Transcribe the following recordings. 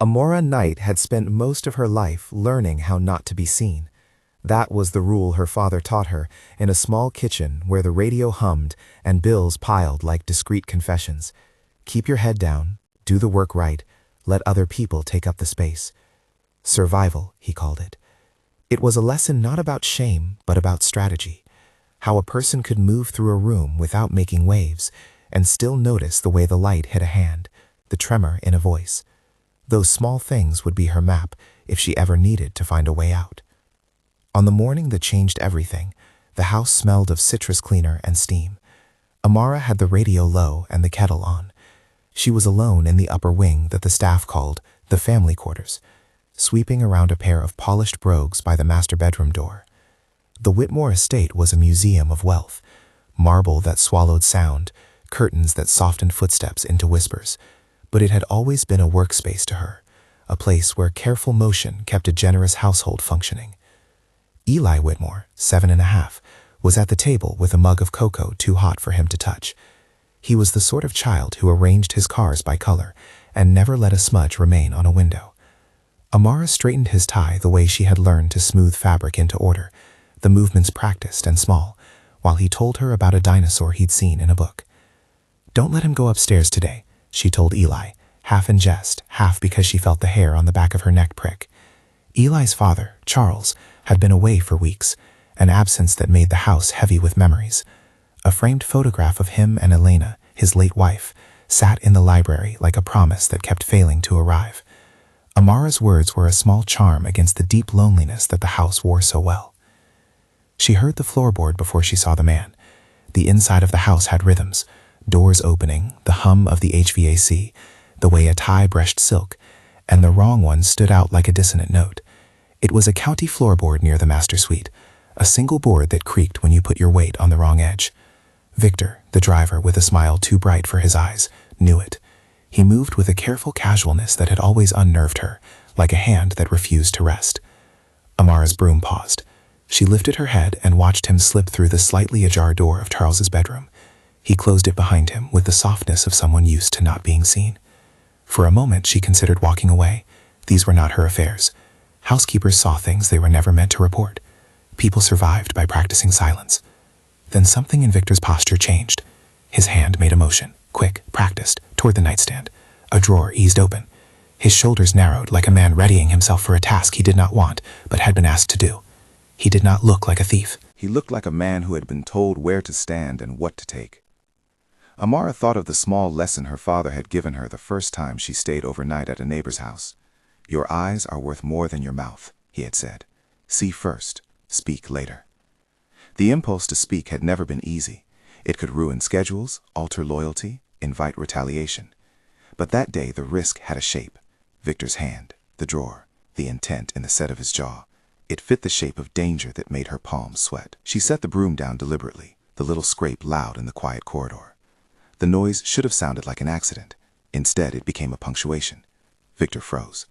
Amara Knight had spent most of her life learning how not to be seen. That was the rule her father taught her in a small kitchen where the radio hummed and bills piled like discreet confessions. Keep your head down, do the work right, let other people take up the space. Survival, he called it. It was a lesson not about shame, but about strategy. How a person could move through a room without making waves and still notice the way the light hit a hand, the tremor in a voice. Those small things would be her map if she ever needed to find a way out. On the morning that changed everything, the house smelled of citrus cleaner and steam. Amara had the radio low and the kettle on. She was alone in the upper wing that the staff called the family quarters, sweeping around a pair of polished brogues by the master bedroom door. The Whitmore estate was a museum of wealth, marble that swallowed sound, curtains that softened footsteps into whispers, but it had always been a workspace to her, a place where careful motion kept a generous household functioning. Eli Whitmore, 7½, was at the table with a mug of cocoa too hot for him to touch. He was the sort of child who arranged his cars by color and never let a smudge remain on a window. Amara straightened his tie the way she had learned to smooth fabric into order, the movements practiced and small, while he told her about a dinosaur he'd seen in a book. "Don't let him go upstairs today," she told Eli, half in jest, half because she felt the hair on the back of her neck prick. Eli's father, Charles, had been away for weeks, an absence that made the house heavy with memories. A framed photograph of him and Elena, his late wife, sat in the library like a promise that kept failing to arrive. Amara's words were a small charm against the deep loneliness that the house wore so well. She heard the floorboard before she saw the man. The inside of the house had rhythms, doors opening, the hum of the HVAC, the way a tie brushed silk, and the wrong one stood out like a dissonant note. It was a county floorboard near the master suite, a single board that creaked when you put your weight on the wrong edge. Victor, the driver with a smile too bright for his eyes, knew it. He moved with a careful casualness that had always unnerved her, like a hand that refused to rest. Amara's broom paused. She lifted her head and watched him slip through the slightly ajar door of Charles's bedroom. He closed it behind him with the softness of someone used to not being seen. For a moment she considered walking away. These were not her affairs. Housekeepers saw things they were never meant to report. People survived by practicing silence. Then something in Victor's posture changed. His hand made a motion, quick, practiced, toward the nightstand. A drawer eased open. His shoulders narrowed like a man readying himself for a task he did not want, but had been asked to do. He did not look like a thief. He looked like a man who had been told where to stand and what to take. Amara thought of the small lesson her father had given her the first time she stayed overnight at a neighbor's house. "Your eyes are worth more than your mouth," he had said. "See first, speak later." The impulse to speak had never been easy. It could ruin schedules, alter loyalty, invite retaliation. But that day the risk had a shape. Victor's hand, the drawer, the intent in the set of his jaw. It fit the shape of danger that made her palms sweat. She set the broom down deliberately, the little scrape loud in the quiet corridor. The noise should have sounded like an accident. Instead, it became a punctuation. Victor froze.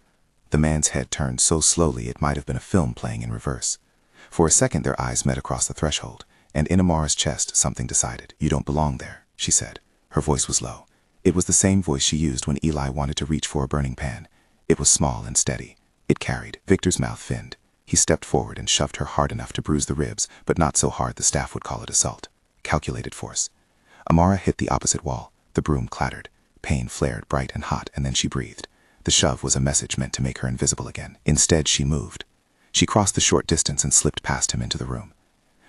The man's head turned so slowly it might have been a film playing in reverse. For a second their eyes met across the threshold, and in Amara's chest something decided. "You don't belong there," she said. Her voice was low. It was the same voice she used when Eli wanted to reach for a burning pan. It was small and steady. It carried. Victor's mouth thinned. He stepped forward and shoved her hard enough to bruise the ribs, but not so hard the staff would call it assault. Calculated force. Amara hit the opposite wall. The broom clattered. Pain flared bright and hot, and then she breathed. The shove was a message meant to make her invisible again. Instead, she moved. She crossed the short distance and slipped past him into the room.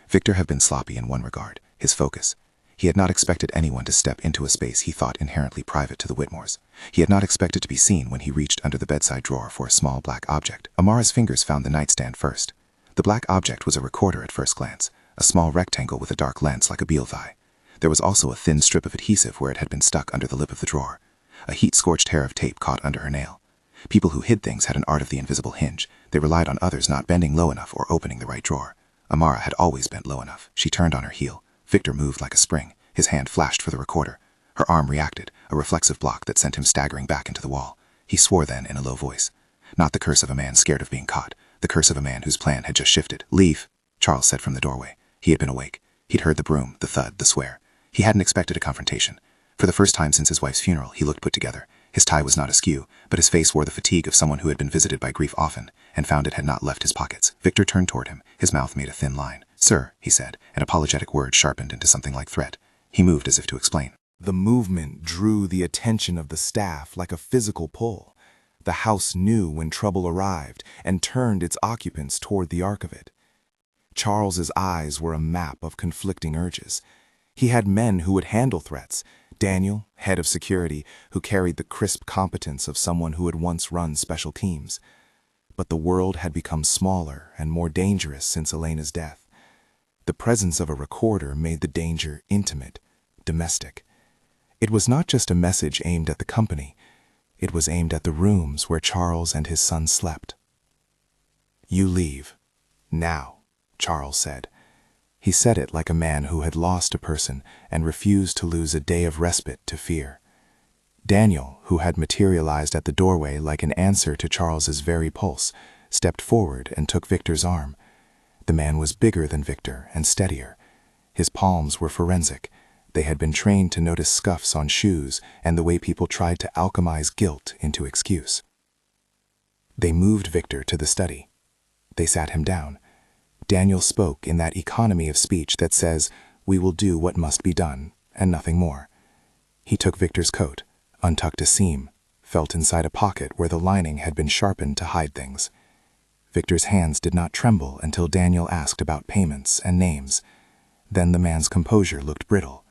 Victor had been sloppy in one regard, his focus. He had not expected anyone to step into a space he thought inherently private to the Whitmores. He had not expected to be seen when he reached under the bedside drawer for a small black object. Amara's fingers found the nightstand first. The black object was a recorder at first glance, a small rectangle with a dark lens like a Bielvi. There was also a thin strip of adhesive where it had been stuck under the lip of the drawer. A heat-scorched hair of tape caught under her nail. People who hid things had an art of the invisible hinge. They relied on others not bending low enough or opening the right drawer. Amara had always bent low enough. She turned on her heel. Victor moved like a spring. His hand flashed for the recorder. Her arm reacted, a reflexive block that sent him staggering back into the wall. He swore then in a low voice. Not the curse of a man scared of being caught. The curse of a man whose plan had just shifted. "Leave," Charles said from the doorway. He had been awake. He'd heard the broom, the thud, the swear. He hadn't expected a confrontation. For the first time since his wife's funeral, he looked put together. His tie was not askew, but his face wore the fatigue of someone who had been visited by grief often, and found it had not left his pockets. Victor turned toward him. His mouth made a thin line. "Sir," he said, an apologetic word sharpened into something like threat. He moved as if to explain. The movement drew the attention of the staff like a physical pull. The house knew when trouble arrived and turned its occupants toward the arc of it. Charles's eyes were a map of conflicting urges. He had men who would handle threats. Daniel, head of security, who carried the crisp competence of someone who had once run special teams. But the world had become smaller and more dangerous since Elena's death. The presence of a recorder made the danger intimate, domestic. It was not just a message aimed at the company. It was aimed at the rooms where Charles and his son slept. "You leave. Now," Charles said. He said it like a man who had lost a person and refused to lose a day of respite to fear. Daniel, who had materialized at the doorway like an answer to Charles's very pulse, stepped forward and took Victor's arm. The man was bigger than Victor and steadier. His palms were forensic. They had been trained to notice scuffs on shoes and the way people tried to alchemize guilt into excuse. They moved Victor to the study. They sat him down. Daniel spoke in that economy of speech that says, "We will do what must be done," and nothing more. He took Victor's coat, untucked a seam, felt inside a pocket where the lining had been sharpened to hide things. Victor's hands did not tremble until Daniel asked about payments and names. Then the man's composure looked brittle.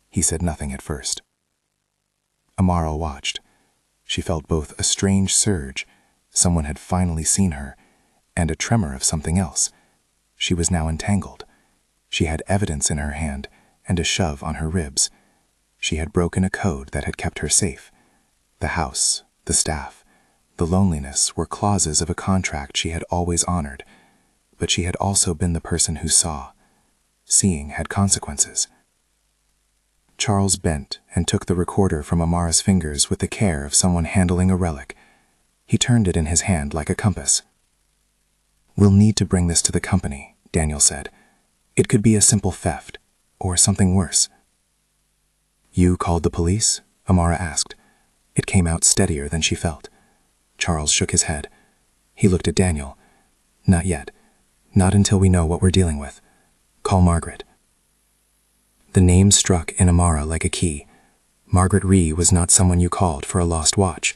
He said nothing at first. Amara watched. She felt both a strange surge, someone had finally seen her, and a tremor of something else. She was now entangled. She had evidence in her hand and a shove on her ribs. She had broken a code that had kept her safe. The house, the staff, the loneliness were clauses of a contract she had always honored, but she had also been the person who saw. Seeing had consequences. Charles bent and took the recorder from Amara's fingers with the care of someone handling a relic. He turned it in his hand like a compass. "We'll need to bring this to the company," Daniel said. "It could be a simple theft, or something worse." "You called the police?" Amara asked. It came out steadier than she felt. Charles shook his head. He looked at Daniel. "Not yet. Not until we know what we're dealing with. Call Margaret." The name struck in Amara like a key. Margaret Rhee was not someone you called for a lost watch.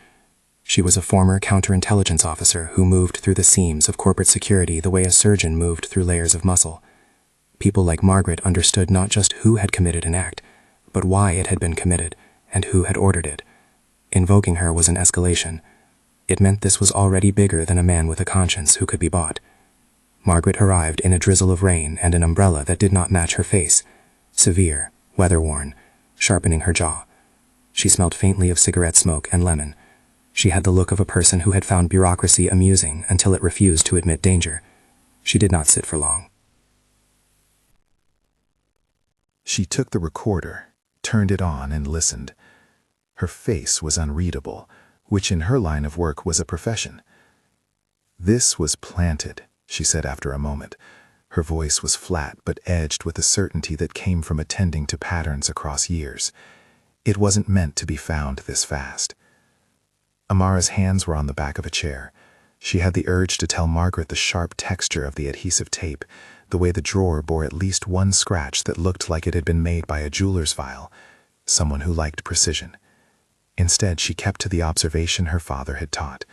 She was a former counterintelligence officer who moved through the seams of corporate security the way a surgeon moved through layers of muscle. People like Margaret understood not just who had committed an act, but why it had been committed and who had ordered it. Invoking her was an escalation. It meant this was already bigger than a man with a conscience who could be bought. Margaret arrived in a drizzle of rain and an umbrella that did not match her face. Severe, weather-worn, sharpening her jaw. She smelled faintly of cigarette smoke and lemon. She had the look of a person who had found bureaucracy amusing until it refused to admit danger. She did not sit for long. She took the recorder, turned it on, and listened. Her face was unreadable, which in her line of work was a profession. "This was planted," she said after a moment. Her voice was flat but edged with a certainty that came from attending to patterns across years. It wasn't meant to be found this fast. Amara's hands were on the back of a chair. She had the urge to tell Margaret the sharp texture of the adhesive tape, the way the drawer bore at least one scratch that looked like it had been made by a jeweler's file, someone who liked precision. Instead, she kept to the observation her father had taught.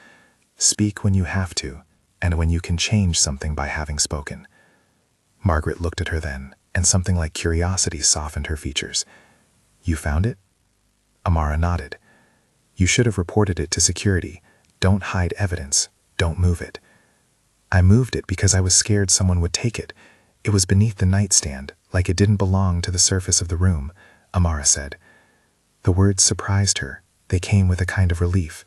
Speak when you have to, and when you can change something by having spoken. Margaret looked at her then, and something like curiosity softened her features. "You found it?" Amara nodded. "You should have reported it to security. Don't hide evidence. Don't move it." "I moved it because I was scared someone would take it. It was beneath the nightstand, like it didn't belong to the surface of the room," Amara said. The words surprised her. They came with a kind of relief.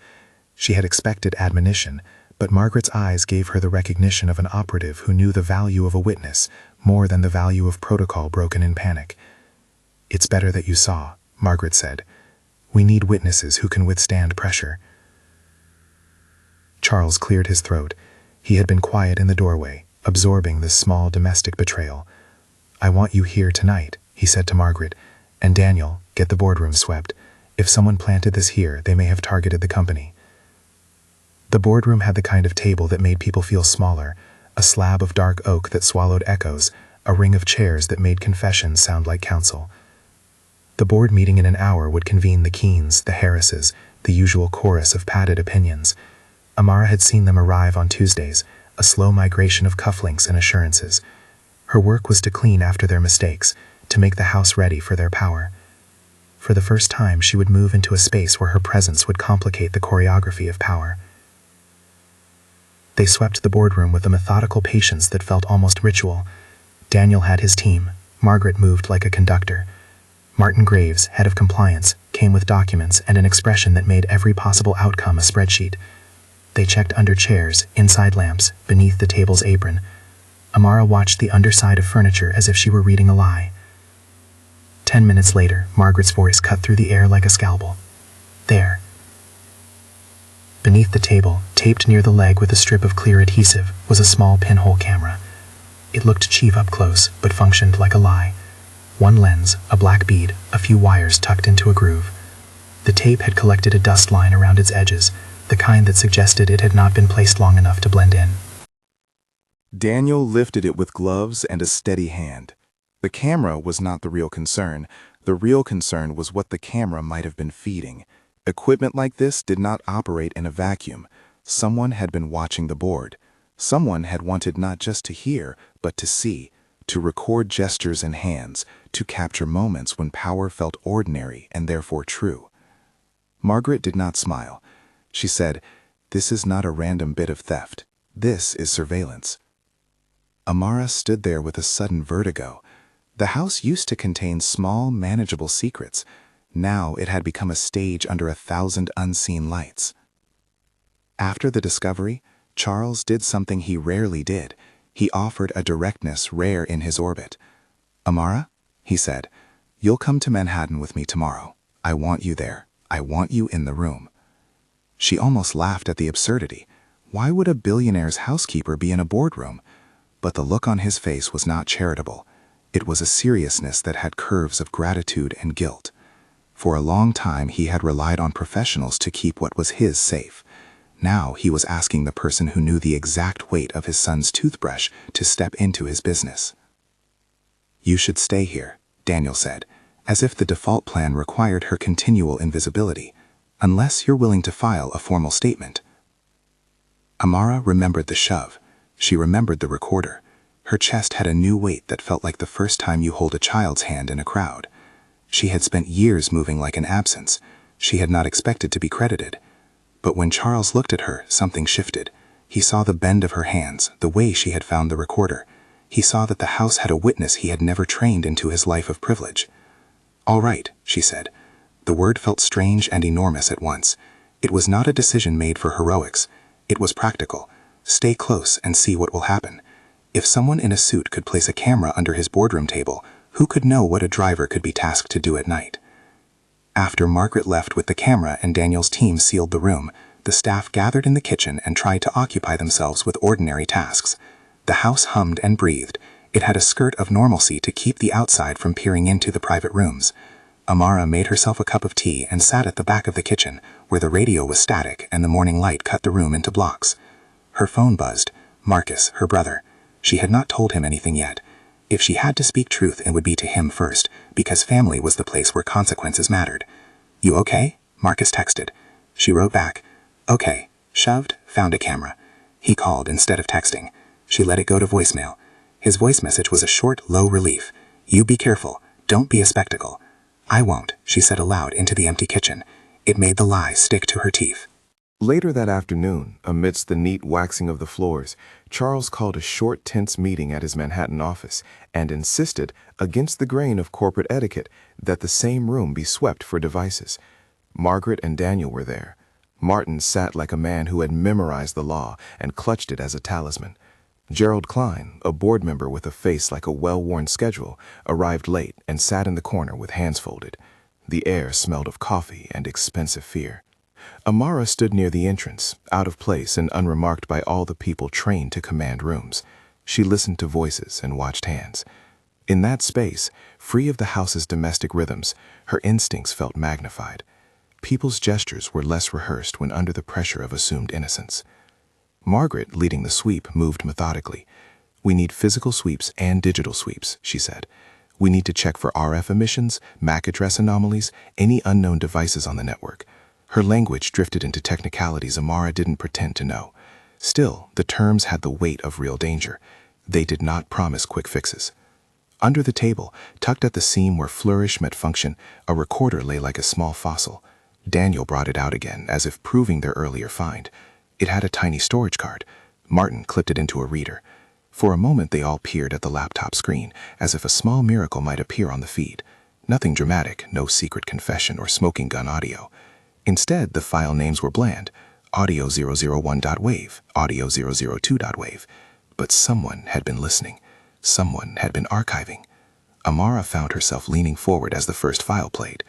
She had expected admonition, but Margaret's eyes gave her the recognition of an operative who knew the value of a witness more than the value of protocol broken in panic. "It's better that you saw," Margaret said. "We need witnesses who can withstand pressure." Charles cleared his throat. He had been quiet in the doorway, absorbing this small domestic betrayal. "I want you here tonight," he said to Margaret. "And Daniel, get the boardroom swept. If someone planted this here, they may have targeted the company. The boardroom had the kind of table that made people feel smaller, a slab of dark oak that swallowed echoes, a ring of chairs that made confessions sound like counsel. The board meeting in an hour would convene the Keens, the Harrises, the usual chorus of padded opinions. Amara had seen them arrive on Tuesdays, a slow migration of cufflinks and assurances. Her work was to clean after their mistakes, to make the house ready for their power. For the first time, she would move into a space where her presence would complicate the choreography of power. They swept the boardroom with a methodical patience that felt almost ritual. Daniel had his team. Margaret moved like a conductor. Martin Graves, head of compliance, came with documents and an expression that made every possible outcome a spreadsheet. They checked under chairs, inside lamps, beneath the table's apron. Amara watched the underside of furniture as if she were reading a lie. 10 minutes later, Margaret's voice cut through the air like a scalpel. There. Beneath the table, taped near the leg with a strip of clear adhesive, was a small pinhole camera. It looked cheap up close, but functioned like a lie. One lens, a black bead, a few wires tucked into a groove. The tape had collected a dust line around its edges, the kind that suggested it had not been placed long enough to blend in. Daniel lifted it with gloves and a steady hand. The camera was not the real concern. The real concern was what the camera might have been feeding. Equipment like this did not operate in a vacuum. Someone had been watching the board. Someone had wanted not just to hear, but to see, to record gestures and hands, to capture moments when power felt ordinary and therefore true. Margaret did not smile. She said, "This is not a random bit of theft. This is surveillance." Amara stood there with a sudden vertigo. The house used to contain small, manageable secrets. Now it had become a stage under 1,000 unseen lights. After the discovery, Charles did something he rarely did. He offered a directness rare in his orbit. "Amara," he said, "you'll come to Manhattan with me tomorrow. I want you there. I want you in the room." She almost laughed at the absurdity. Why would a billionaire's housekeeper be in a boardroom? But the look on his face was not charitable. It was a seriousness that had curves of gratitude and guilt. For a long time he had relied on professionals to keep what was his safe. Now he was asking the person who knew the exact weight of his son's toothbrush to step into his business. "You should stay here," Daniel said, as if the default plan required her continual invisibility, "unless you're willing to file a formal statement." Amara remembered the shove. She remembered the recorder. Her chest had a new weight that felt like the first time you hold a child's hand in a crowd. She had spent years moving like an absence. She had not expected to be credited. But when Charles looked at her, something shifted. He saw the bend of her hands, the way she had found the recorder. He saw that the house had a witness he had never trained into his life of privilege. "All right," she said. The word felt strange and enormous at once. It was not a decision made for heroics. It was practical. Stay close and see what will happen. If someone in a suit could place a camera under his boardroom table, who could know what a driver could be tasked to do at night? After Margaret left with the camera and Daniel's team sealed the room, the staff gathered in the kitchen and tried to occupy themselves with ordinary tasks. The house hummed and breathed. It had a skirt of normalcy to keep the outside from peering into the private rooms. Amara made herself a cup of tea and sat at the back of the kitchen, where the radio was static and the morning light cut the room into blocks. Her phone buzzed. Marcus, her brother. She had not told him anything yet. If she had to speak truth, it would be to him first, because family was the place where consequences mattered. "You okay?" Marcus texted. She wrote back, "Okay." Shoved, found a camera. He called instead of texting. She let it go to voicemail. His voice message was a short, low relief. "You be careful. Don't be a spectacle." "I won't," she said aloud into the empty kitchen. It made the lie stick to her teeth. Later that afternoon, amidst the neat waxing of the floors, Charles called a short, tense meeting at his Manhattan office and insisted, against the grain of corporate etiquette, that the same room be swept for devices. Margaret and Daniel were there. Martin sat like a man who had memorized the law and clutched it as a talisman. Gerald Klein, a board member with a face like a well-worn schedule, arrived late and sat in the corner with hands folded. The air smelled of coffee and expensive fear. Amara stood near the entrance, out of place and unremarked by all the people trained to command rooms. She listened to voices and watched hands. In that space, free of the house's domestic rhythms, her instincts felt magnified. people's gestures were less rehearsed when under the pressure of assumed innocence. Margaret, leading the sweep, moved methodically. "We need physical sweeps and digital sweeps," she said. "We need to check for RF emissions, MAC address anomalies, any unknown devices on the network." Her language drifted into technicalities Amara didn't pretend to know. Still, the terms had the weight of real danger. They did not promise quick fixes. Under the table, tucked at the seam where flourish met function, a recorder lay like a small fossil. Daniel brought it out again, as if proving their earlier find. It had a tiny storage card. Martin clipped it into a reader. For a moment they all peered at the laptop screen, as if a small miracle might appear on the feed. Nothing dramatic, no secret confession or smoking gun audio. Instead, the file names were bland. Audio 001.wave, audio 002.wave. But someone had been listening. Someone had been archiving. Amara found herself leaning forward as the first file played.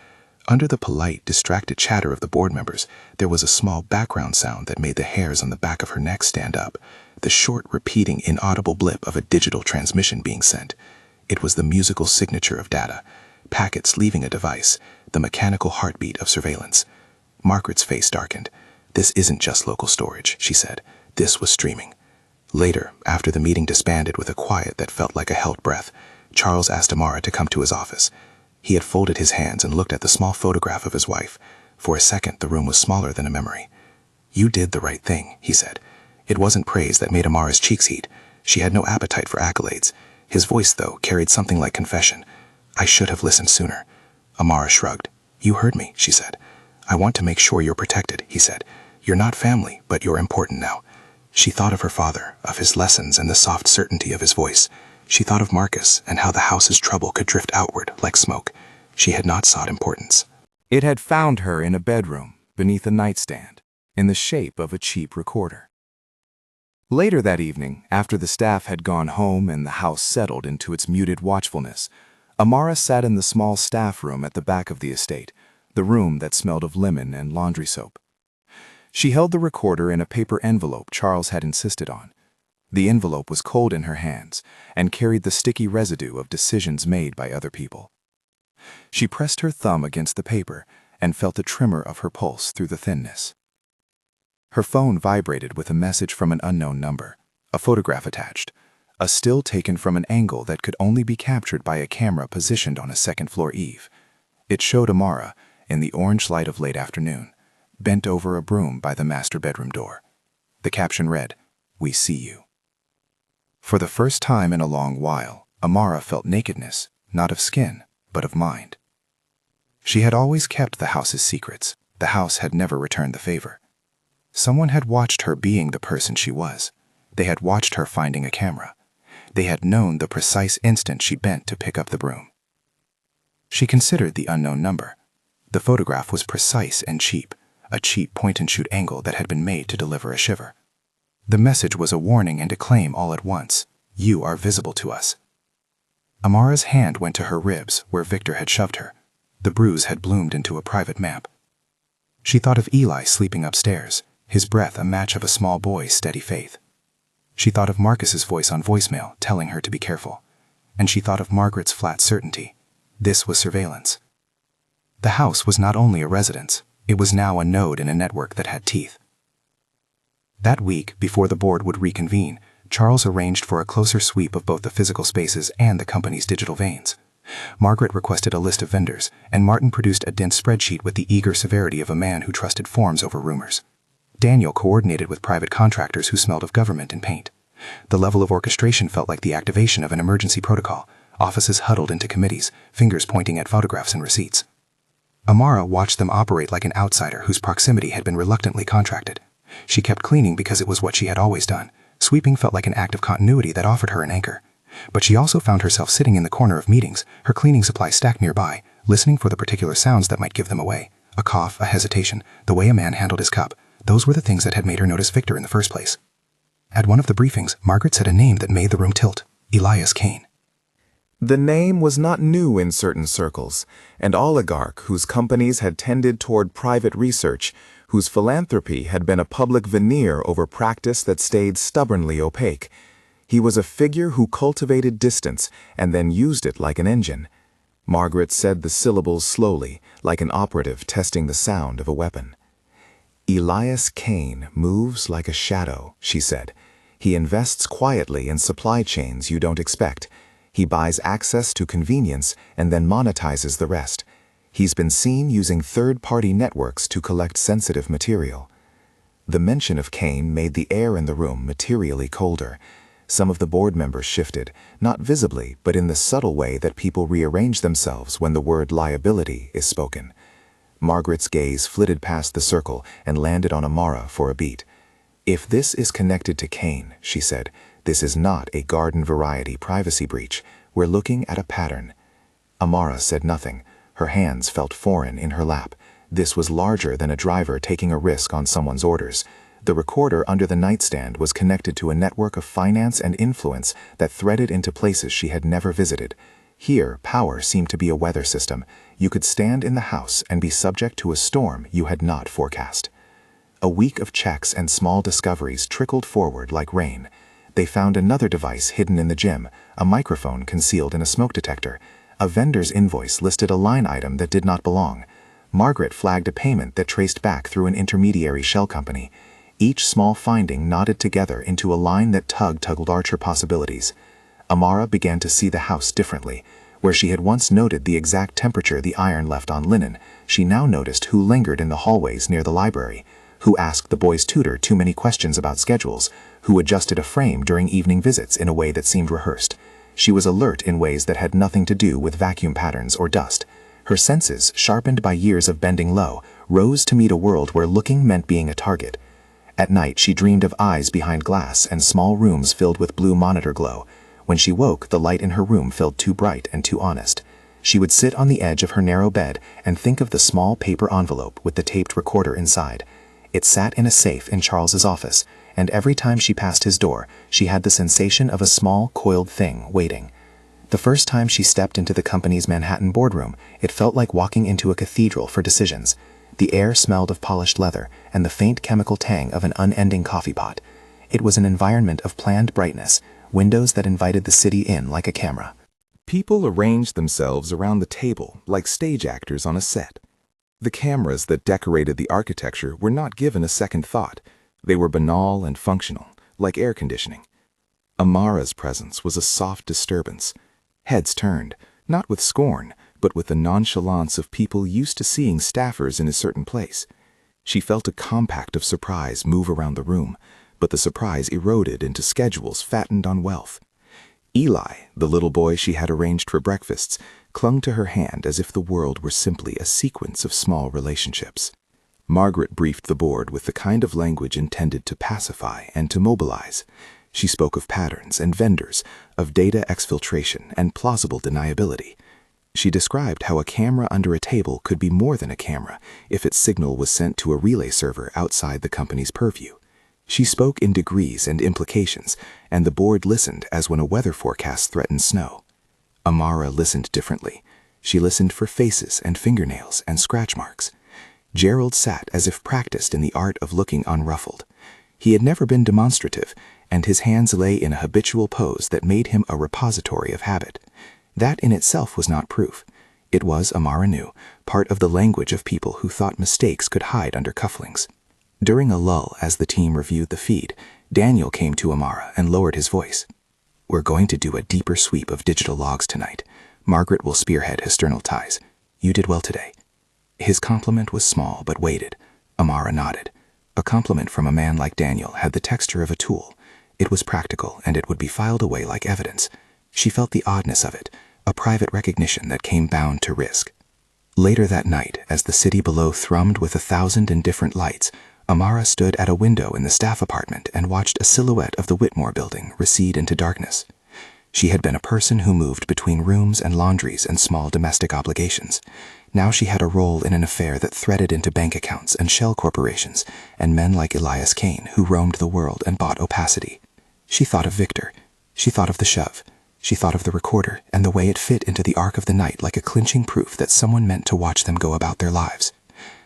Under the polite, distracted chatter of the board members, there was a small background sound that made the hairs on the back of her neck stand up. The short, repeating, inaudible blip of a digital transmission being sent. It was the musical signature of data. Packets leaving a device. The mechanical heartbeat of surveillance. Margaret's face darkened. "This isn't just local storage," she said. "This was streaming." Later, after the meeting disbanded with a quiet that felt like a held breath, Charles asked Amara to come to his office. He had folded his hands and looked at the small photograph of his wife. For a second, the room was smaller than a memory. "You did the right thing," he said. It wasn't praise that made Amara's cheeks heat. She had no appetite for accolades. His voice, though, carried something like confession. "I should have listened sooner." Amara shrugged. "You heard me," she said. "I want to make sure you're protected," he said. "You're not family, but you're important now." She thought of her father, of his lessons and the soft certainty of his voice. She thought of Marcus and how the house's trouble could drift outward like smoke. She had not sought importance. It had found her in a bedroom, beneath a nightstand, in the shape of a cheap recorder. Later that evening, after the staff had gone home and the house settled into its muted watchfulness, Amara sat in the small staff room at the back of the estate, the room that smelled of lemon and laundry soap. She held the recorder in a paper envelope Charles had insisted on. The envelope was cold in her hands and carried the sticky residue of decisions made by other people. She pressed her thumb against the paper and felt a tremor of her pulse through the thinness. Her phone vibrated with a message from an unknown number, a photograph attached, a still taken from an angle that could only be captured by a camera positioned on a second-floor eave. It showed Amara, in the orange light of late afternoon, bent over a broom by the master bedroom door. The caption read, "We see you." For the first time in a long while, Amara felt nakedness, not of skin, but of mind. She had always kept the house's secrets. The house had never returned the favor. Someone had watched her being the person she was. They had watched her finding a camera. They had known the precise instant she bent to pick up the broom. She considered the unknown number. The photograph was precise and cheap, a cheap point-and-shoot angle that had been made to deliver a shiver. The message was a warning and a claim all at once. "You are visible to us." Amara's hand went to her ribs, where Victor had shoved her. The bruise had bloomed into a private map. She thought of Eli sleeping upstairs, his breath a match of a small boy's steady faith. She thought of Marcus's voice on voicemail, telling her to be careful. And she thought of Margaret's flat certainty. This was surveillance. The house was not only a residence, it was now a node in a network that had teeth. That week, before the board would reconvene, Charles arranged for a closer sweep of both the physical spaces and the company's digital veins. Margaret requested a list of vendors, and Martin produced a dense spreadsheet with the eager severity of a man who trusted forms over rumors. Daniel coordinated with private contractors who smelled of government and paint. The level of orchestration felt like the activation of an emergency protocol, offices huddled into committees, fingers pointing at photographs and receipts. Amara watched them operate like an outsider whose proximity had been reluctantly contracted. She kept cleaning because it was what she had always done. Sweeping felt like an act of continuity that offered her an anchor. But she also found herself sitting in the corner of meetings, her cleaning supplies stacked nearby, listening for the particular sounds that might give them away. A cough, a hesitation, the way a man handled his cup. Those were the things that had made her notice Victor in the first place. At one of the briefings, Margaret said a name that made the room tilt. Elias Kane. The name was not new in certain circles. An oligarch whose companies had tended toward private research, whose philanthropy had been a public veneer over practice that stayed stubbornly opaque. He was a figure who cultivated distance and then used it like an engine. Margaret said the syllables slowly, like an operative testing the sound of a weapon. Elias Kane moves like a shadow, she said. He invests quietly in supply chains you don't expect. He buys access to convenience and then monetizes the rest. He's been seen using third-party networks to collect sensitive material. The mention of Kane made the air in the room materially colder. Some of the board members shifted, not visibly, but in the subtle way that people rearrange themselves when the word liability is spoken. Margaret's gaze flitted past the circle and landed on Amara for a beat. "If this is connected to Kane," she said, "this is not a garden-variety privacy breach. We're looking at a pattern." Amara said nothing. Her hands felt foreign in her lap. This was larger than a driver taking a risk on someone's orders. The recorder under the nightstand was connected to a network of finance and influence that threaded into places she had never visited. Here, power seemed to be a weather system. You could stand in the house and be subject to a storm you had not forecast. A week of checks and small discoveries trickled forward like rain. They found another device hidden in the gym, a microphone concealed in a smoke detector. A vendor's invoice listed a line item that did not belong. Margaret flagged a payment that traced back through an intermediary shell company. Each small finding knotted together into a line that tugged larger possibilities. Amara began to see the house differently. Where she had once noted the exact temperature the iron left on linen, she now noticed who lingered in the hallways near the library, who asked the boy's tutor too many questions about schedules, who adjusted a frame during evening visits in a way that seemed rehearsed. She was alert in ways that had nothing to do with vacuum patterns or dust. Her senses, sharpened by years of bending low, rose to meet a world where looking meant being a target. At night, she dreamed of eyes behind glass and small rooms filled with blue monitor glow. When she woke, the light in her room felt too bright and too honest. She would sit on the edge of her narrow bed and think of the small paper envelope with the taped recorder inside. It sat in a safe in Charles's office, and every time she passed his door, she had the sensation of a small, coiled thing waiting. The first time she stepped into the company's Manhattan boardroom, it felt like walking into a cathedral for decisions. The air smelled of polished leather and the faint chemical tang of an unending coffee pot. It was an environment of planned brightness, windows that invited the city in like a camera. People arranged themselves around the table like stage actors on a set. The cameras that decorated the architecture were not given a second thought. They were banal and functional, like air conditioning. Amara's presence was a soft disturbance. Heads turned, not with scorn, but with the nonchalance of people used to seeing staffers in a certain place. She felt a compact of surprise move around the room, but the surprise eroded into schedules fattened on wealth. Eli, the little boy she had arranged for breakfasts, clung to her hand as if the world were simply a sequence of small relationships. Margaret briefed the board with the kind of language intended to pacify and to mobilize. She spoke of patterns and vendors, of data exfiltration and plausible deniability. She described how a camera under a table could be more than a camera if its signal was sent to a relay server outside the company's purview. She spoke in degrees and implications, and the board listened as when a weather forecast threatened snow. Amara listened differently. She listened for faces and fingernails and scratch marks. Gerald sat as if practiced in the art of looking unruffled. He had never been demonstrative, and his hands lay in a habitual pose that made him a repository of habit. That in itself was not proof. It was, Amara knew, part of the language of people who thought mistakes could hide under cufflinks. During a lull as the team reviewed the feed, Daniel came to Amara and lowered his voice. "We're going to do a deeper sweep of digital logs tonight. Margaret will spearhead external ties. You did well today." His compliment was small but weighted. Amara nodded. A compliment from a man like Daniel had the texture of a tool. It was practical, and it would be filed away like evidence. She felt the oddness of it, a private recognition that came bound to risk. Later that night, as the city below thrummed with 1,000 indifferent lights, Amara stood at a window in the staff apartment and watched a silhouette of the Whitmore building recede into darkness. She had been a person who moved between rooms and laundries and small domestic obligations. Now she had a role in an affair that threaded into bank accounts and shell corporations and men like Elias Kane who roamed the world and bought opacity. She thought of Victor. She thought of the shove. She thought of the recorder and the way it fit into the arc of the night like a clinching proof that someone meant to watch them go about their lives.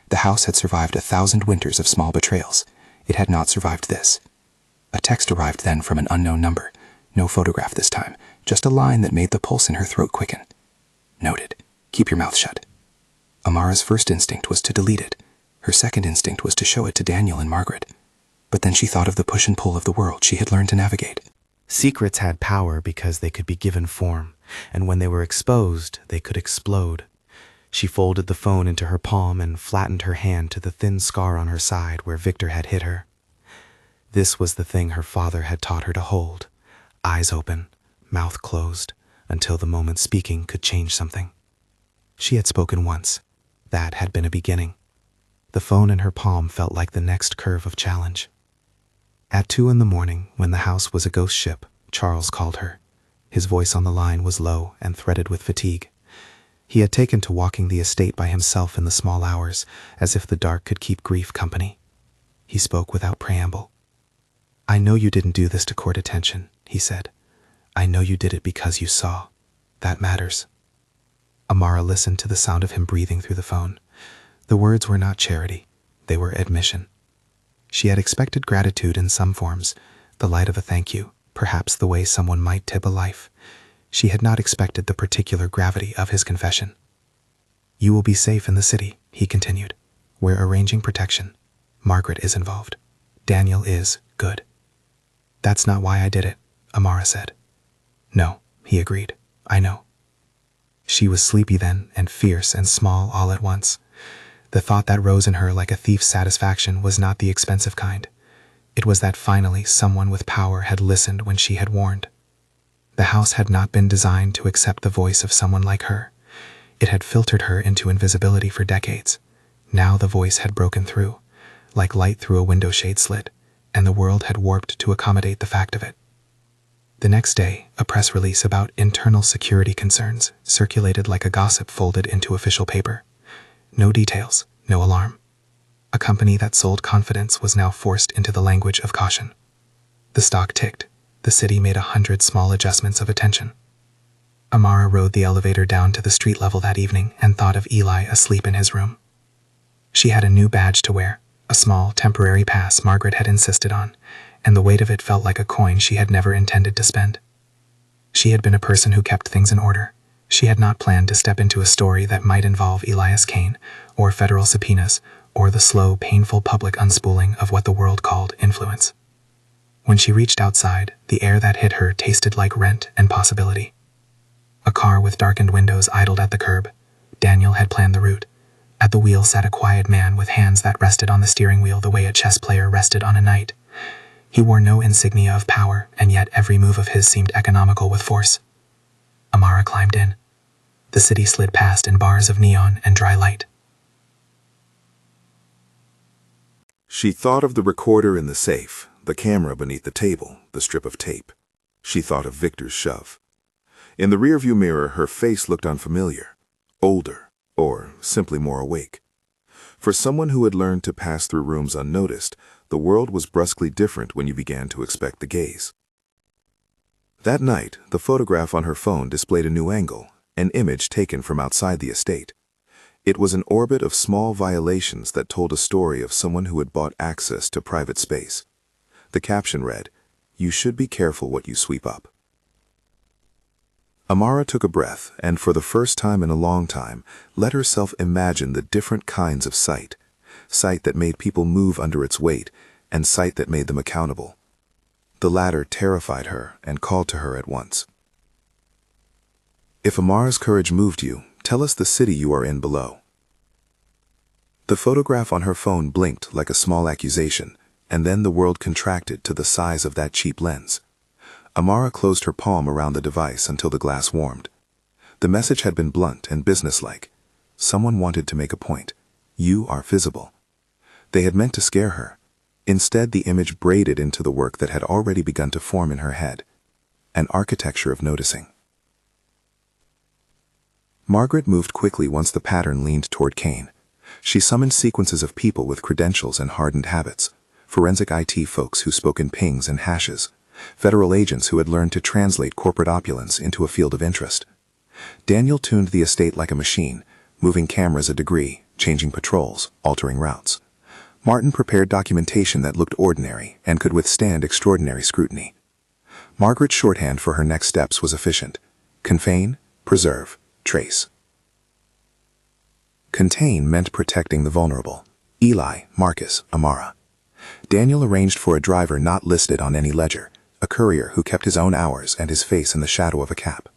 The house had survived 1,000 winters of small betrayals. It had not survived this. A text arrived then from an unknown number. No photograph this time, just a line that made the pulse in her throat quicken. Noted. Keep your mouth shut. Amara's first instinct was to delete it. Her second instinct was to show it to Daniel and Margaret. But then she thought of the push and pull of the world she had learned to navigate. Secrets had power because they could be given form, and when they were exposed, they could explode. She folded the phone into her palm and flattened her hand to the thin scar on her side where Victor had hit her. This was the thing her father had taught her to hold, eyes open, mouth closed, until the moment speaking could change something. She had spoken once. That had been a beginning. The phone in her palm felt like the next curve of challenge. At 2 a.m, when the house was a ghost ship, Charles called her. His voice on the line was low and threaded with fatigue. He had taken to walking the estate by himself in the small hours, as if the dark could keep grief company. He spoke without preamble. "I know you didn't do this to court attention," he said. "I know you did it because you saw. That matters." Amara listened to the sound of him breathing through the phone. The words were not charity. They were admission. She had expected gratitude in some forms, the light of a thank you, perhaps the way someone might tip a life. She had not expected the particular gravity of his confession. "You will be safe in the city," he continued. "We're arranging protection. Margaret is involved. Daniel is good." "That's not why I did it," Amara said. "No," he agreed. "I know." She was sleepy then, and fierce and small all at once. The thought that rose in her like a thief's satisfaction was not the expensive kind. It was that finally someone with power had listened when she had warned. The house had not been designed to accept the voice of someone like her. It had filtered her into invisibility for decades. Now the voice had broken through, like light through a window shade slit, and the world had warped to accommodate the fact of it. The next day, a press release about internal security concerns circulated like a gossip folded into official paper. No details, no alarm. A company that sold confidence was now forced into the language of caution. The stock ticked. The city made 100 small adjustments of attention. Amara rode the elevator down to the street level that evening and thought of Eli asleep in his room. She had a new badge to wear, a small, temporary pass Margaret had insisted on, and the weight of it felt like a coin she had never intended to spend. She had been a person who kept things in order. She had not planned to step into a story that might involve Elias Kane, or federal subpoenas, or the slow, painful public unspooling of what the world called influence. When she reached outside, the air that hit her tasted like rent and possibility. A car with darkened windows idled at the curb. Daniel had planned the route. At the wheel sat a quiet man with hands that rested on the steering wheel the way a chess player rested on a knight. He wore no insignia of power, and yet every move of his seemed economical with force. Amara climbed in. The city slid past in bars of neon and dry light. She thought of the recorder in the safe, the camera beneath the table, the strip of tape. She thought of Victor's shove. In the rearview mirror, her face looked unfamiliar, older, or simply more awake. For someone who had learned to pass through rooms unnoticed, the world was brusquely different when you began to expect the gaze. That night, the photograph on her phone displayed a new angle, an image taken from outside the estate. It was an orbit of small violations that told a story of someone who had bought access to private space. The caption read, "You should be careful what you sweep up." Amara took a breath and, for the first time in a long time, let herself imagine the different kinds of sight. Sight that made people move under its weight, and sight that made them accountable. The latter terrified her and called to her at once. "If Amara's courage moved you, tell us the city you are in below." The photograph on her phone blinked like a small accusation, and then the world contracted to the size of that cheap lens. Amara closed her palm around the device until the glass warmed. The message had been blunt and businesslike. Someone wanted to make a point. You are visible. They had meant to scare her. Instead, the image braided into the work that had already begun to form in her head. An architecture of noticing. Margaret moved quickly once the pattern leaned toward Kane. She summoned sequences of people with credentials and hardened habits. Forensic IT folks who spoke in pings and hashes. Federal agents who had learned to translate corporate opulence into a field of interest. Daniel tuned the estate like a machine, moving cameras a degree, changing patrols, altering routes. Martin prepared documentation that looked ordinary and could withstand extraordinary scrutiny. Margaret's shorthand for her next steps was efficient. Confine, preserve, trace. Contain meant protecting the vulnerable. Eli, Marcus, Amara. Daniel arranged for a driver not listed on any ledger, a courier who kept his own hours and his face in the shadow of a cap.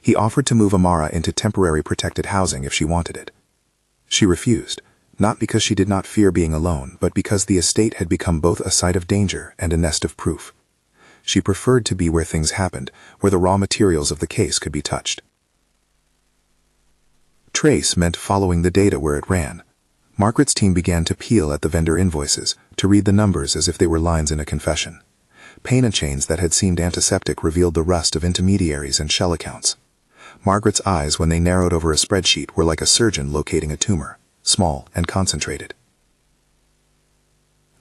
He offered to move Amara into temporary protected housing if she wanted it. She refused, not because she did not fear being alone, but because the estate had become both a site of danger and a nest of proof. She preferred to be where things happened, where the raw materials of the case could be touched. Trace meant following the data where it ran. Margaret's team began to peel at the vendor invoices, to read the numbers as if they were lines in a confession. Payment chains that had seemed antiseptic revealed the rust of intermediaries and shell accounts. Margaret's eyes, when they narrowed over a spreadsheet, were like a surgeon locating a tumor, small and concentrated.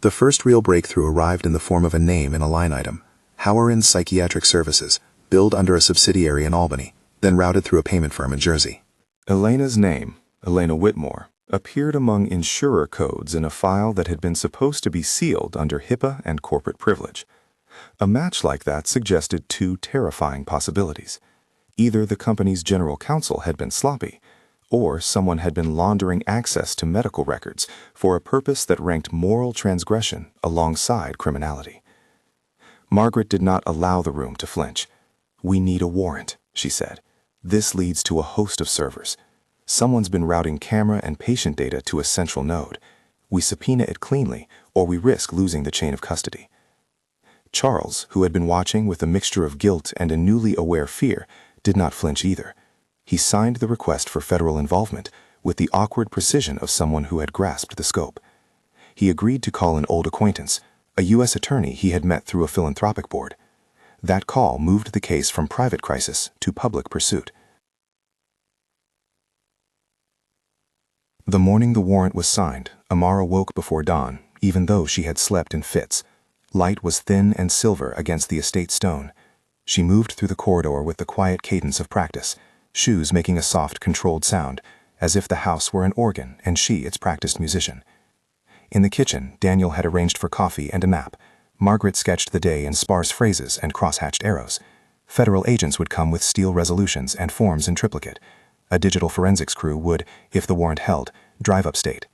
The first real breakthrough arrived in the form of a name in a line item: Howard Psychiatric Services, billed under a subsidiary in Albany, then routed through a payment firm in Jersey. Elena's name, Elena Whitmore, appeared among insurer codes in a file that had been supposed to be sealed under HIPAA and corporate privilege. A match like that suggested two terrifying possibilities. Either the company's general counsel had been sloppy, or someone had been laundering access to medical records for a purpose that ranked moral transgression alongside criminality. Margaret did not allow the room to flinch. "We need a warrant," she said. "This leads to a host of servers. Someone's been routing camera and patient data to a central node. We subpoena it cleanly, or we risk losing the chain of custody." Charles, who had been watching with a mixture of guilt and a newly aware fear, did not flinch either. He signed the request for federal involvement with the awkward precision of someone who had grasped the scope. He agreed to call an old acquaintance, a U.S. attorney he had met through a philanthropic board. That call moved the case from private crisis to public pursuit. The morning the warrant was signed, Amara woke before dawn, even though she had slept in fits. Light was thin and silver against the estate stone. She moved through the corridor with the quiet cadence of practice, shoes making a soft, controlled sound, as if the house were an organ and she its practiced musician. In the kitchen, Daniel had arranged for coffee and a nap. Margaret sketched the day in sparse phrases and cross-hatched arrows. Federal agents would come with steel resolutions and forms in triplicate. A digital forensics crew would, if the warrant held, drive upstate.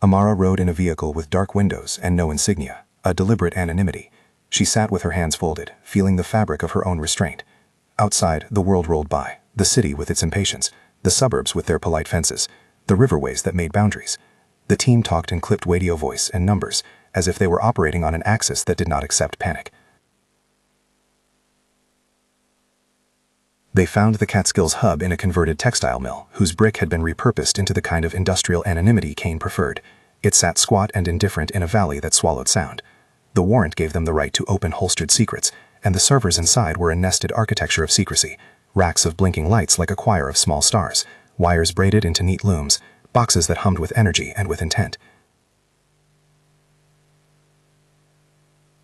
Amara rode in a vehicle with dark windows and no insignia, a deliberate anonymity. She sat with her hands folded, feeling the fabric of her own restraint. Outside, the world rolled by, the city with its impatience, the suburbs with their polite fences, the riverways that made boundaries. The team talked in clipped radio voice and numbers, as if they were operating on an axis that did not accept panic. They found the Catskills hub in a converted textile mill, whose brick had been repurposed into the kind of industrial anonymity Kane preferred. It sat squat and indifferent in a valley that swallowed sound. The warrant gave them the right to open holstered secrets, and the servers inside were a nested architecture of secrecy, racks of blinking lights like a choir of small stars, wires braided into neat looms, boxes that hummed with energy and with intent.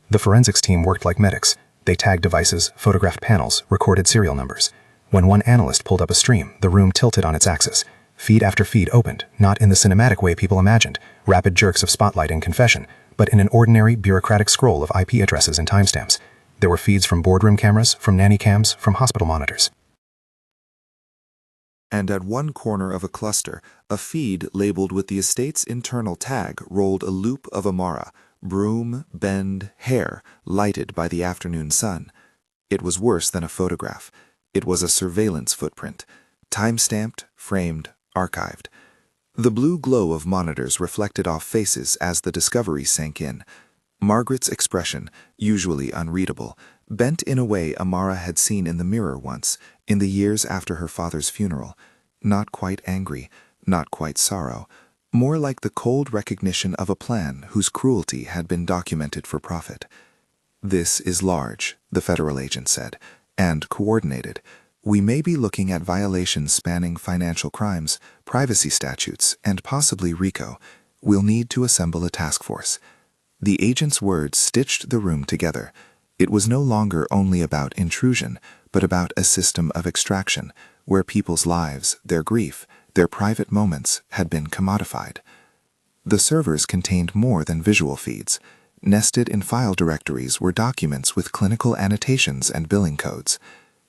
The forensics team worked like medics. They tagged devices, photographed panels, recorded serial numbers. When one analyst pulled up a stream, the room tilted on its axis. Feed after feed opened, not in the cinematic way people imagined, rapid jerks of spotlight and confession, but in an ordinary bureaucratic scroll of IP addresses and timestamps. There were feeds from boardroom cameras, from nanny cams, from hospital monitors. And at one corner of a cluster, a feed labeled with the estate's internal tag rolled a loop of Amara, broom, bend, hair, lighted by the afternoon sun. It was worse than a photograph. It was a surveillance footprint, time-stamped, framed, archived. The blue glow of monitors reflected off faces as the discovery sank in. Margaret's expression, usually unreadable, bent in a way Amara had seen in the mirror once, in the years after her father's funeral. Not quite angry, not quite sorrow, more like the cold recognition of a plan whose cruelty had been documented for profit. "This is large," the federal agent said, "and coordinated. We may be looking at violations spanning financial crimes, privacy statutes, and possibly RICO. We'll need to assemble a task force." The agent's words stitched the room together. It was no longer only about intrusion, but about a system of extraction, where people's lives, their grief, their private moments had been commodified. The servers contained more than visual feeds. Nested in file directories were documents with clinical annotations and billing codes.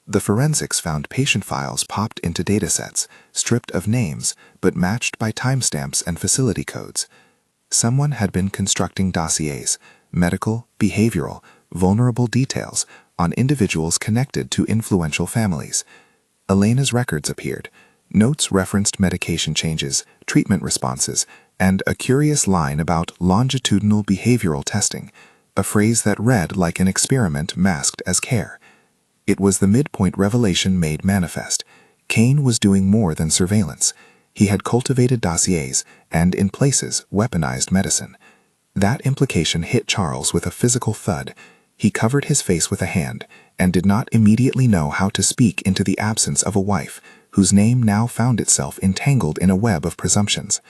The forensics found patient files popped into datasets, stripped of names, but matched by timestamps and facility codes. Someone had been constructing dossiers, medical, behavioral, vulnerable details on individuals connected to influential families. Elena's records appeared. Notes referenced medication changes, treatment responses, and a curious line about longitudinal behavioral testing, a phrase that read like an experiment masked as care. It was the midpoint revelation made manifest. Kane was doing more than surveillance. He had cultivated dossiers and, in places, weaponized medicine. That implication hit Charles with a physical thud. He covered his face with a hand and did not immediately know how to speak into the absence of a wife, whose name now found itself entangled in a web of presumptions.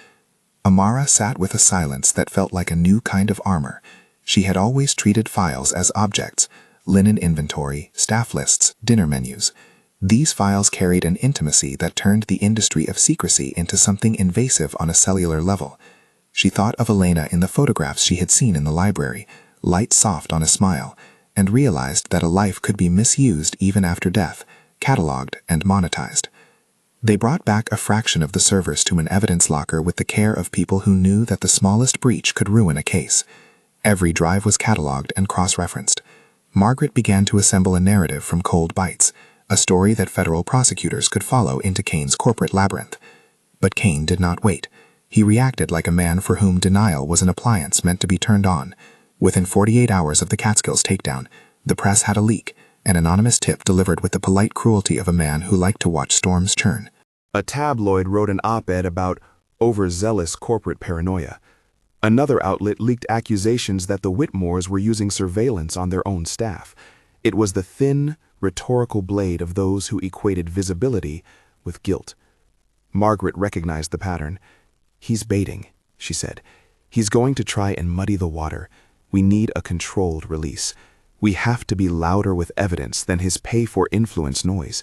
Amara sat with a silence that felt like a new kind of armor. She had always treated files as objects: linen inventory, staff lists, dinner menus. These files carried an intimacy that turned the industry of secrecy into something invasive on a cellular level. She thought of Elena in the photographs she had seen in the library, light soft on a smile, and realized that a life could be misused even after death, cataloged and monetized. They brought back a fraction of the servers to an evidence locker with the care of people who knew that the smallest breach could ruin a case. Every drive was cataloged and cross-referenced. Margaret began to assemble a narrative from cold bites, a story that federal prosecutors could follow into Kane's corporate labyrinth. But Kane did not wait. He reacted like a man for whom denial was an appliance meant to be turned on. Within 48 hours of the Catskills takedown, the press had a leak, an anonymous tip delivered with the polite cruelty of a man who liked to watch storms churn. A tabloid wrote an op-ed about overzealous corporate paranoia. Another outlet leaked accusations that the Whitmores were using surveillance on their own staff. It was the thin, rhetorical blade of those who equated visibility with guilt. Margaret recognized the pattern. "He's baiting," she said. "He's going to try and muddy the water. We need a controlled release. We have to be louder with evidence than his pay-for-influence noise."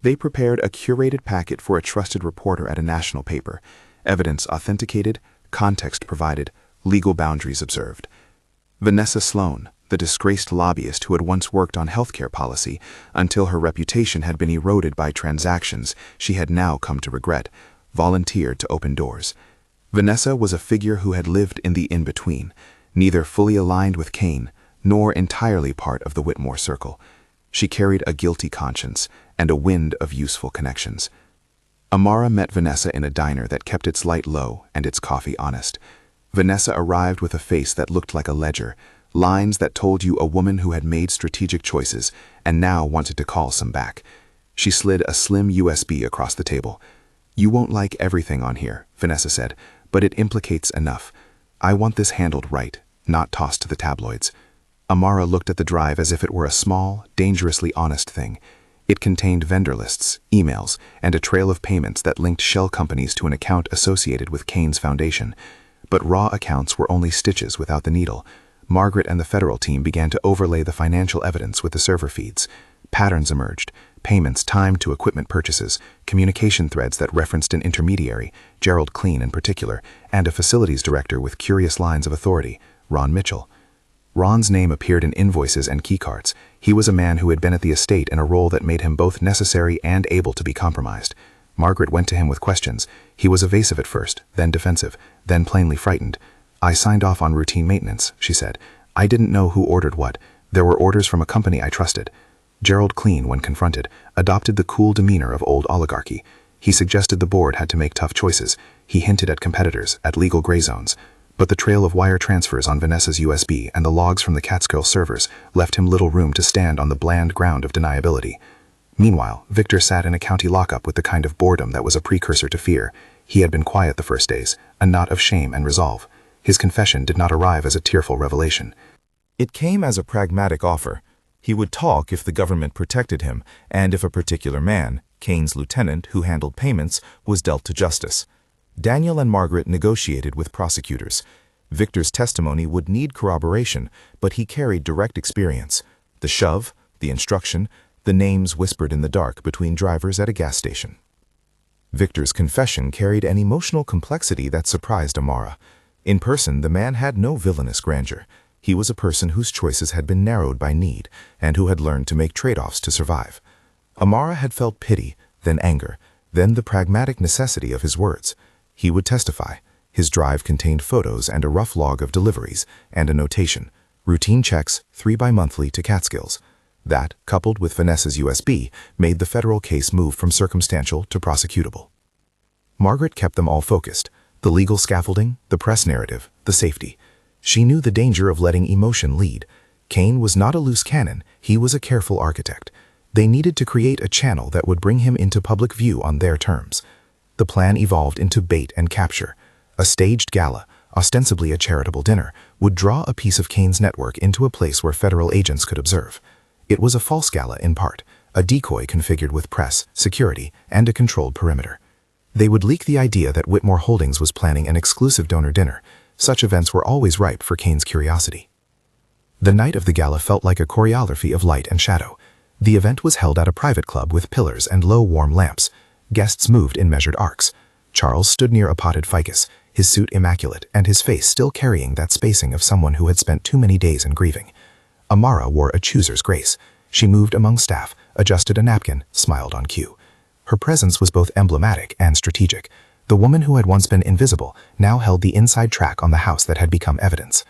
They prepared a curated packet for a trusted reporter at a national paper. Evidence authenticated, context provided, legal boundaries observed. Vanessa Sloan, the disgraced lobbyist who had once worked on healthcare policy until her reputation had been eroded by transactions she had now come to regret, volunteered to open doors. Vanessa was a figure who had lived in the in-between, neither fully aligned with Kane nor entirely part of the Whitmore circle. She carried a guilty conscience and a wind of useful connections. Amara met Vanessa in a diner that kept its light low and its coffee honest. Vanessa arrived with a face that looked like a ledger, lines that told you a woman who had made strategic choices and now wanted to call some back. She slid a slim USB across the table. "You won't like everything on here," Vanessa said, "but it implicates enough. I want this handled right, not tossed to the tabloids." Amara looked at the drive as if it were a small, dangerously honest thing. It contained vendor lists, emails, and a trail of payments that linked shell companies to an account associated with Kane's foundation. But raw accounts were only stitches without the needle. Margaret and the federal team began to overlay the financial evidence with the server feeds. Patterns emerged: payments timed to equipment purchases, communication threads that referenced an intermediary, Gerald Clean in particular, and a facilities director with curious lines of authority, Ron Mitchell. Ron's name appeared in invoices and keycards. He was a man who had been at the estate in a role that made him both necessary and able to be compromised. Margaret went to him with questions. He was evasive at first, then defensive, then plainly frightened. "I signed off on routine maintenance," she said. "I didn't know who ordered what. There were orders from a company I trusted." Gerald Clean, when confronted, adopted the cool demeanor of old oligarchy. He suggested the board had to make tough choices. He hinted at competitors, at legal gray zones. But the trail of wire transfers on Vanessa's USB and the logs from the Catskill servers left him little room to stand on the bland ground of deniability. Meanwhile, Victor sat in a county lockup with the kind of boredom that was a precursor to fear. He had been quiet the first days, a knot of shame and resolve. His confession did not arrive as a tearful revelation. It came as a pragmatic offer. He would talk if the government protected him, and if a particular man, Kane's lieutenant who handled payments, was dealt to justice. Daniel and Margaret negotiated with prosecutors. Victor's testimony would need corroboration, but he carried direct experience. The shove, the instruction, the names whispered in the dark between drivers at a gas station. Victor's confession carried an emotional complexity that surprised Amara. In person, the man had no villainous grandeur. He was a person whose choices had been narrowed by need, and who had learned to make trade-offs to survive. Amara had felt pity, then anger, then the pragmatic necessity of his words. He would testify. His drive contained photos and a rough log of deliveries, and a notation, routine checks 3 bi-monthly to Catskills. That, coupled with Vanessa's USB, made the federal case move from circumstantial to prosecutable. Margaret kept them all focused: the legal scaffolding, the press narrative, the safety. She knew the danger of letting emotion lead. Kane was not a loose cannon, he was a careful architect. They needed to create a channel that would bring him into public view on their terms. The plan evolved into bait and capture. A staged gala, ostensibly a charitable dinner, would draw a piece of Kane's network into a place where federal agents could observe. It was a false gala in part, a decoy configured with press, security, and a controlled perimeter. They would leak the idea that Whitmore Holdings was planning an exclusive donor dinner. Such events were always ripe for Kane's curiosity. The night of the gala felt like a choreography of light and shadow. The event was held at a private club with pillars and low, warm lamps. Guests moved in measured arcs. Charles stood near a potted ficus, his suit immaculate and his face still carrying that spacing of someone who had spent too many days in grieving. Amara wore a chooser's grace. She moved among staff, adjusted a napkin, smiled on cue. Her presence was both emblematic and strategic. The woman who had once been invisible now held the inside track on the house that had become evidence.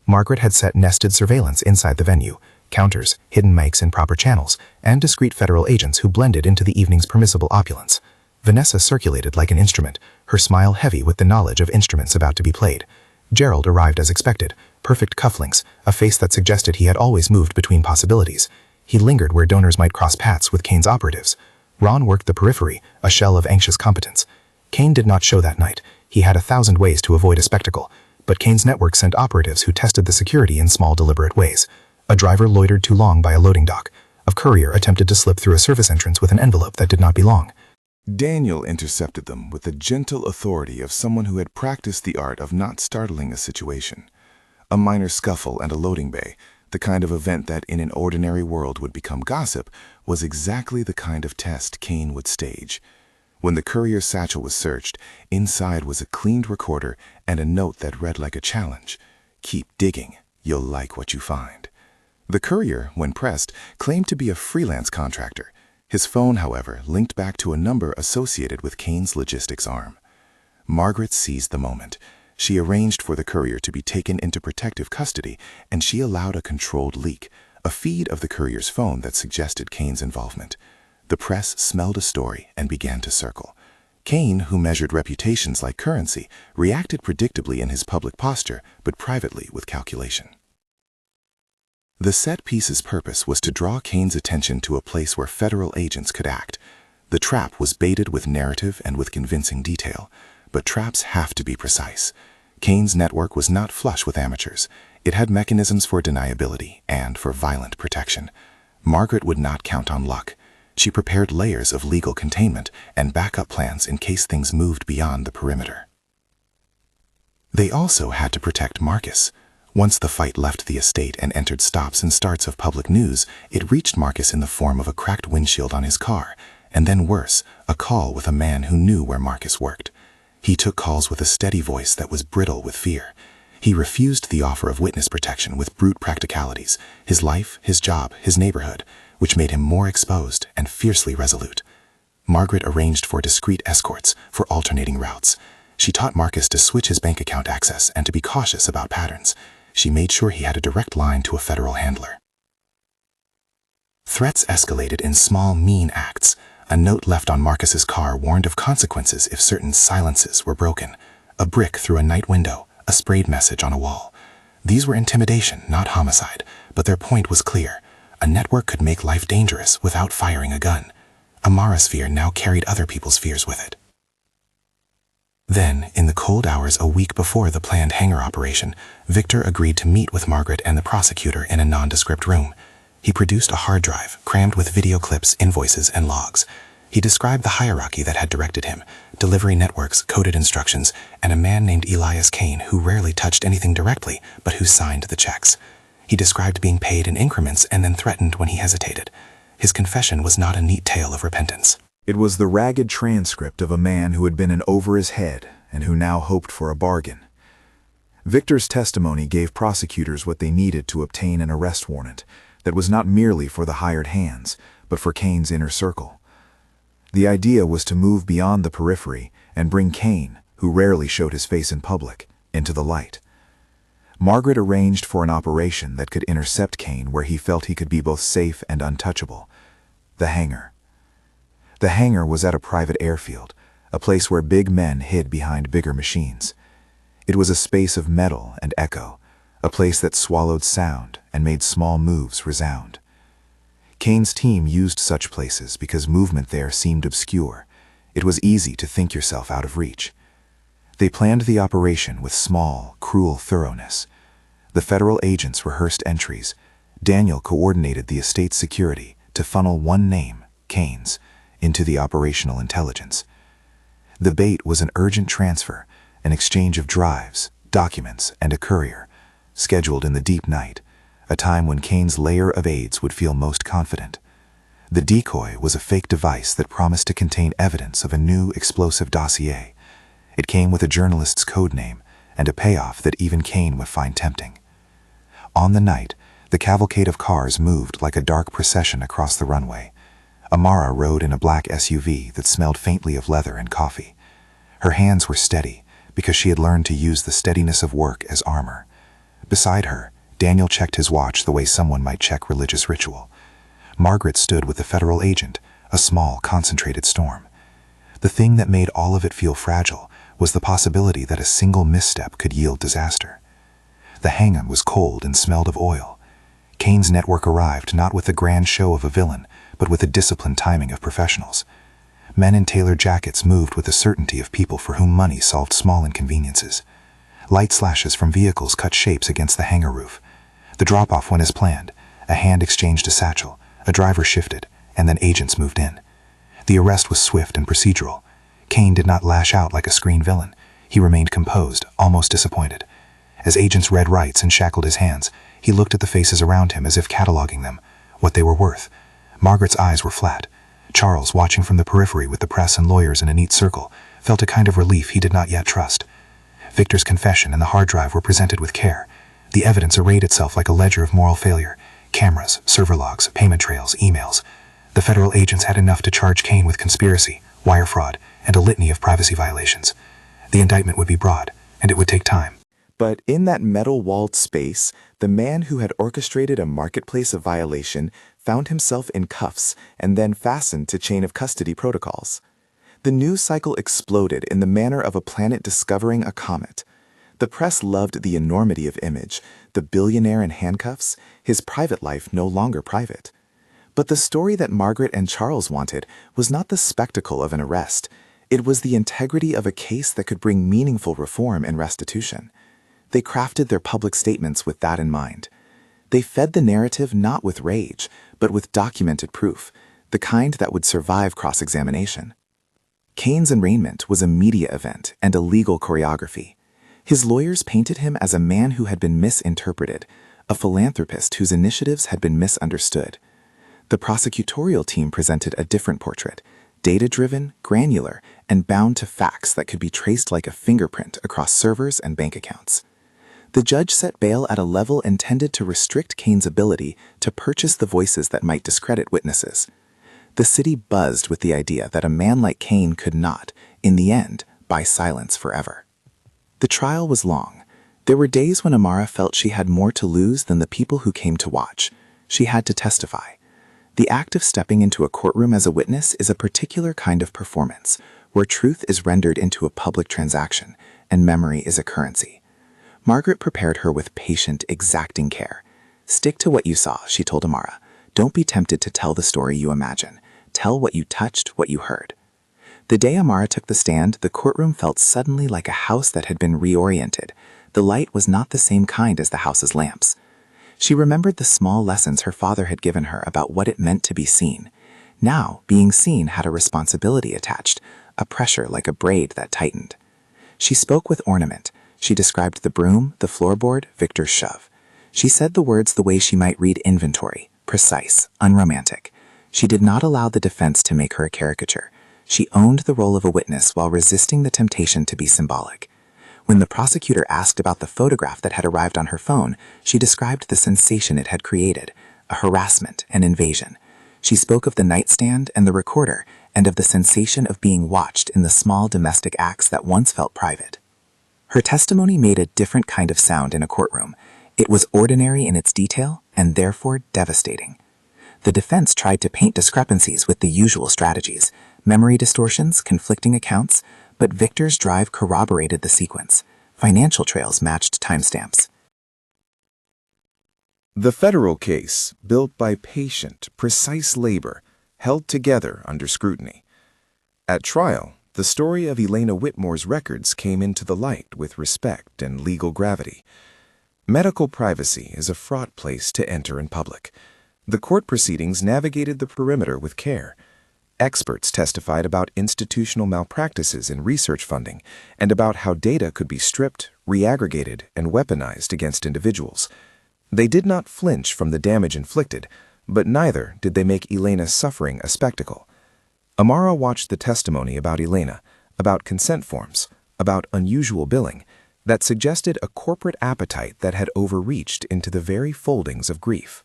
Margaret had set nested surveillance inside the venue, counters, hidden mics in proper channels, and discreet federal agents who blended into the evening's permissible opulence. Vanessa circulated like an instrument, her smile heavy with the knowledge of instruments about to be played. Gerald arrived as expected, perfect cufflinks, a face that suggested he had always moved between possibilities. He lingered where donors might cross paths with Kane's operatives. Ron worked the periphery, a shell of anxious competence. Kane did not show that night. He had 1,000 ways to avoid a spectacle, but Kane's network sent operatives who tested the security in small, deliberate ways. A driver loitered too long by a loading dock. A courier attempted to slip through a service entrance with an envelope that did not belong. Daniel intercepted them with the gentle authority of someone who had practiced the art of not startling a situation. A minor scuffle and a loading bay, the kind of event that in an ordinary world would become gossip, was exactly the kind of test Kane would stage. When the courier's satchel was searched, inside was a cleaned recorder and a note that read like a challenge: "Keep digging, you'll like what you find." The courier, when pressed, claimed to be a freelance contractor. His phone, however, linked back to a number associated with Kane's logistics arm. Margaret seized the moment. She arranged for the courier to be taken into protective custody, and she allowed a controlled leak, a feed of the courier's phone that suggested Kane's involvement. The press smelled a story and began to circle. Kane, who measured reputations like currency, reacted predictably in his public posture, but privately with calculation. The set piece's purpose was to draw Kane's attention to a place where federal agents could act. The trap was baited with narrative and with convincing detail, but traps have to be precise. Kane's network was not flush with amateurs. It had mechanisms for deniability and for violent protection. Margaret would not count on luck. She prepared layers of legal containment and backup plans in case things moved beyond the perimeter. They also had to protect Marcus. Once the fight left the estate and entered stops and starts of public news, it reached Marcus in the form of a cracked windshield on his car, and then worse, a call with a man who knew where Marcus worked. He took calls with a steady voice that was brittle with fear. He refused the offer of witness protection with brute practicalities, his life, his job, his neighborhood, which made him more exposed and fiercely resolute. Margaret arranged for discreet escorts, for alternating routes. She taught Marcus to switch his bank account access and to be cautious about patterns. She made sure he had a direct line to a federal handler. Threats escalated in small, mean acts. A note left on Marcus's car warned of consequences if certain silences were broken. A brick through a night window, a sprayed message on a wall. These were intimidation, not homicide, but their point was clear. A network could make life dangerous without firing a gun. Amara's fear now carried other people's fears with it. Then, in the cold hours a week before the planned hangar operation, Victor agreed to meet with Margaret and the prosecutor in a nondescript room. He produced a hard drive, crammed with video clips, invoices, and logs. He described the hierarchy that had directed him, delivery networks, coded instructions, and a man named Elias Kane who rarely touched anything directly, but who signed the checks. He described being paid in increments and then threatened when he hesitated. His confession was not a neat tale of repentance. It was the ragged transcript of a man who had been in over his head and who now hoped for a bargain. Victor's testimony gave prosecutors what they needed to obtain an arrest warrant. that was not merely for the hired hands, but for Kane's inner circle. The idea was to move beyond the periphery and bring Kane, who rarely showed his face in public, into the light. Margaret arranged for an operation that could intercept Kane where he felt he could be both safe and untouchable: the hangar. The hangar was at a private airfield, a place where big men hid behind bigger machines. It was a space of metal and echo, a place that swallowed sound and made small moves resound. Kane's team used such places because movement there seemed obscure. It was easy to think yourself out of reach. They planned the operation with small, cruel thoroughness. The federal agents rehearsed entries. Daniel coordinated the estate's security to funnel one name, Kane's, into the operational intelligence. The bait was an urgent transfer, an exchange of drives, documents, and a courier, scheduled in the deep night, a time when Kane's layer of aides would feel most confident. The decoy was a fake device that promised to contain evidence of a new explosive dossier. It came with a journalist's code name and a payoff that even Kane would find tempting. On the night, the cavalcade of cars moved like a dark procession across the runway. Amara rode in a black SUV that smelled faintly of leather and coffee. Her hands were steady because she had learned to use the steadiness of work as armor. Beside her, Daniel checked his watch the way someone might check religious ritual. Margaret stood with the federal agent, a small, concentrated storm. The thing that made all of it feel fragile was the possibility that a single misstep could yield disaster. The hangar was cold and smelled of oil. Kane's network arrived not with the grand show of a villain, but with the disciplined timing of professionals. Men in tailored jackets moved with the certainty of people for whom money solved small inconveniences. Light slashes from vehicles cut shapes against the hangar roof. The drop-off went as planned. A hand exchanged a satchel, a driver shifted, and then agents moved in. The arrest was swift and procedural. Kane did not lash out like a screen villain. He remained composed, almost disappointed. As agents read rights and shackled his hands, he looked at the faces around him as if cataloging them, what they were worth. Margaret's eyes were flat. Charles, watching from the periphery with the press and lawyers in a neat circle, felt a kind of relief he did not yet trust. Victor's confession and the hard drive were presented with care. The evidence arrayed itself like a ledger of moral failure: cameras, server logs, payment trails, emails. The federal agents had enough to charge Kane with conspiracy, wire fraud, and a litany of privacy violations. The indictment would be broad, and it would take time. But in that metal-walled space, the man who had orchestrated a marketplace of violation found himself in cuffs and then fastened to chain of custody protocols. The news cycle exploded in the manner of a planet discovering a comet. The press loved the enormity of image, the billionaire in handcuffs, his private life no longer private. But the story that Margaret and Charles wanted was not the spectacle of an arrest. It was the integrity of a case that could bring meaningful reform and restitution. They crafted their public statements with that in mind. They fed the narrative not with rage, but with documented proof, the kind that would survive cross-examination. Kane's arraignment was a media event and a legal choreography. His lawyers painted him as a man who had been misinterpreted, a philanthropist whose initiatives had been misunderstood. The prosecutorial team presented a different portrait, data-driven, granular, and bound to facts that could be traced like a fingerprint across servers and bank accounts. The judge set bail at a level intended to restrict Kane's ability to purchase the voices that might discredit witnesses. The city buzzed with the idea that a man like Kane could not, in the end, buy silence forever. The trial was long. There were days when Amara felt she had more to lose than the people who came to watch. She had to testify. The act of stepping into a courtroom as a witness is a particular kind of performance, where truth is rendered into a public transaction, and memory is a currency. Margaret prepared her with patient, exacting care. "Stick to what you saw," she told Amara. "Don't be tempted to tell the story you imagine. Tell what you touched, what you heard." The day Amara took the stand, the courtroom felt suddenly like a house that had been reoriented. The light was not the same kind as the house's lamps. She remembered the small lessons her father had given her about what it meant to be seen. Now, being seen had a responsibility attached, a pressure like a braid that tightened. She spoke with ornament. She described the broom, the floorboard, Victor's shove. She said the words the way she might read inventory, precise, unromantic. She did not allow the defense to make her a caricature. She owned the role of a witness while resisting the temptation to be symbolic. When the prosecutor asked about the photograph that had arrived on her phone, she described the sensation it had created, a harassment, an invasion. She spoke of the nightstand and the recorder, and of the sensation of being watched in the small domestic acts that once felt private. Her testimony made a different kind of sound in a courtroom. It was ordinary in its detail, and therefore devastating. The defense tried to paint discrepancies with the usual strategies, memory distortions, conflicting accounts, but Victor's drive corroborated the sequence. Financial trails matched timestamps. The federal case, built by patient, precise labor, held together under scrutiny. At trial, the story of Elena Whitmore's records came into the light with respect and legal gravity. Medical privacy is a fraught place to enter in public. The court proceedings navigated the perimeter with care. Experts testified about institutional malpractices in research funding and about how data could be stripped, reaggregated, and weaponized against individuals. They did not flinch from the damage inflicted, but neither did they make Elena's suffering a spectacle. Amara watched the testimony about Elena, about consent forms, about unusual billing, that suggested a corporate appetite that had overreached into the very foldings of grief.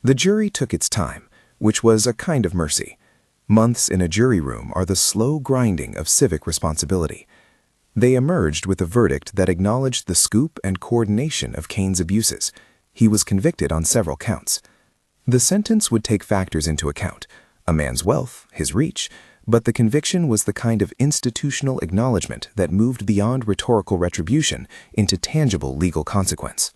The jury took its time, which was a kind of mercy. Months in a jury room are the slow grinding of civic responsibility. They emerged with a verdict that acknowledged the scoop and coordination of Kane's abuses. He was convicted on several counts. The sentence would take factors into account, a man's wealth, his reach, but the conviction was the kind of institutional acknowledgement that moved beyond rhetorical retribution into tangible legal consequence.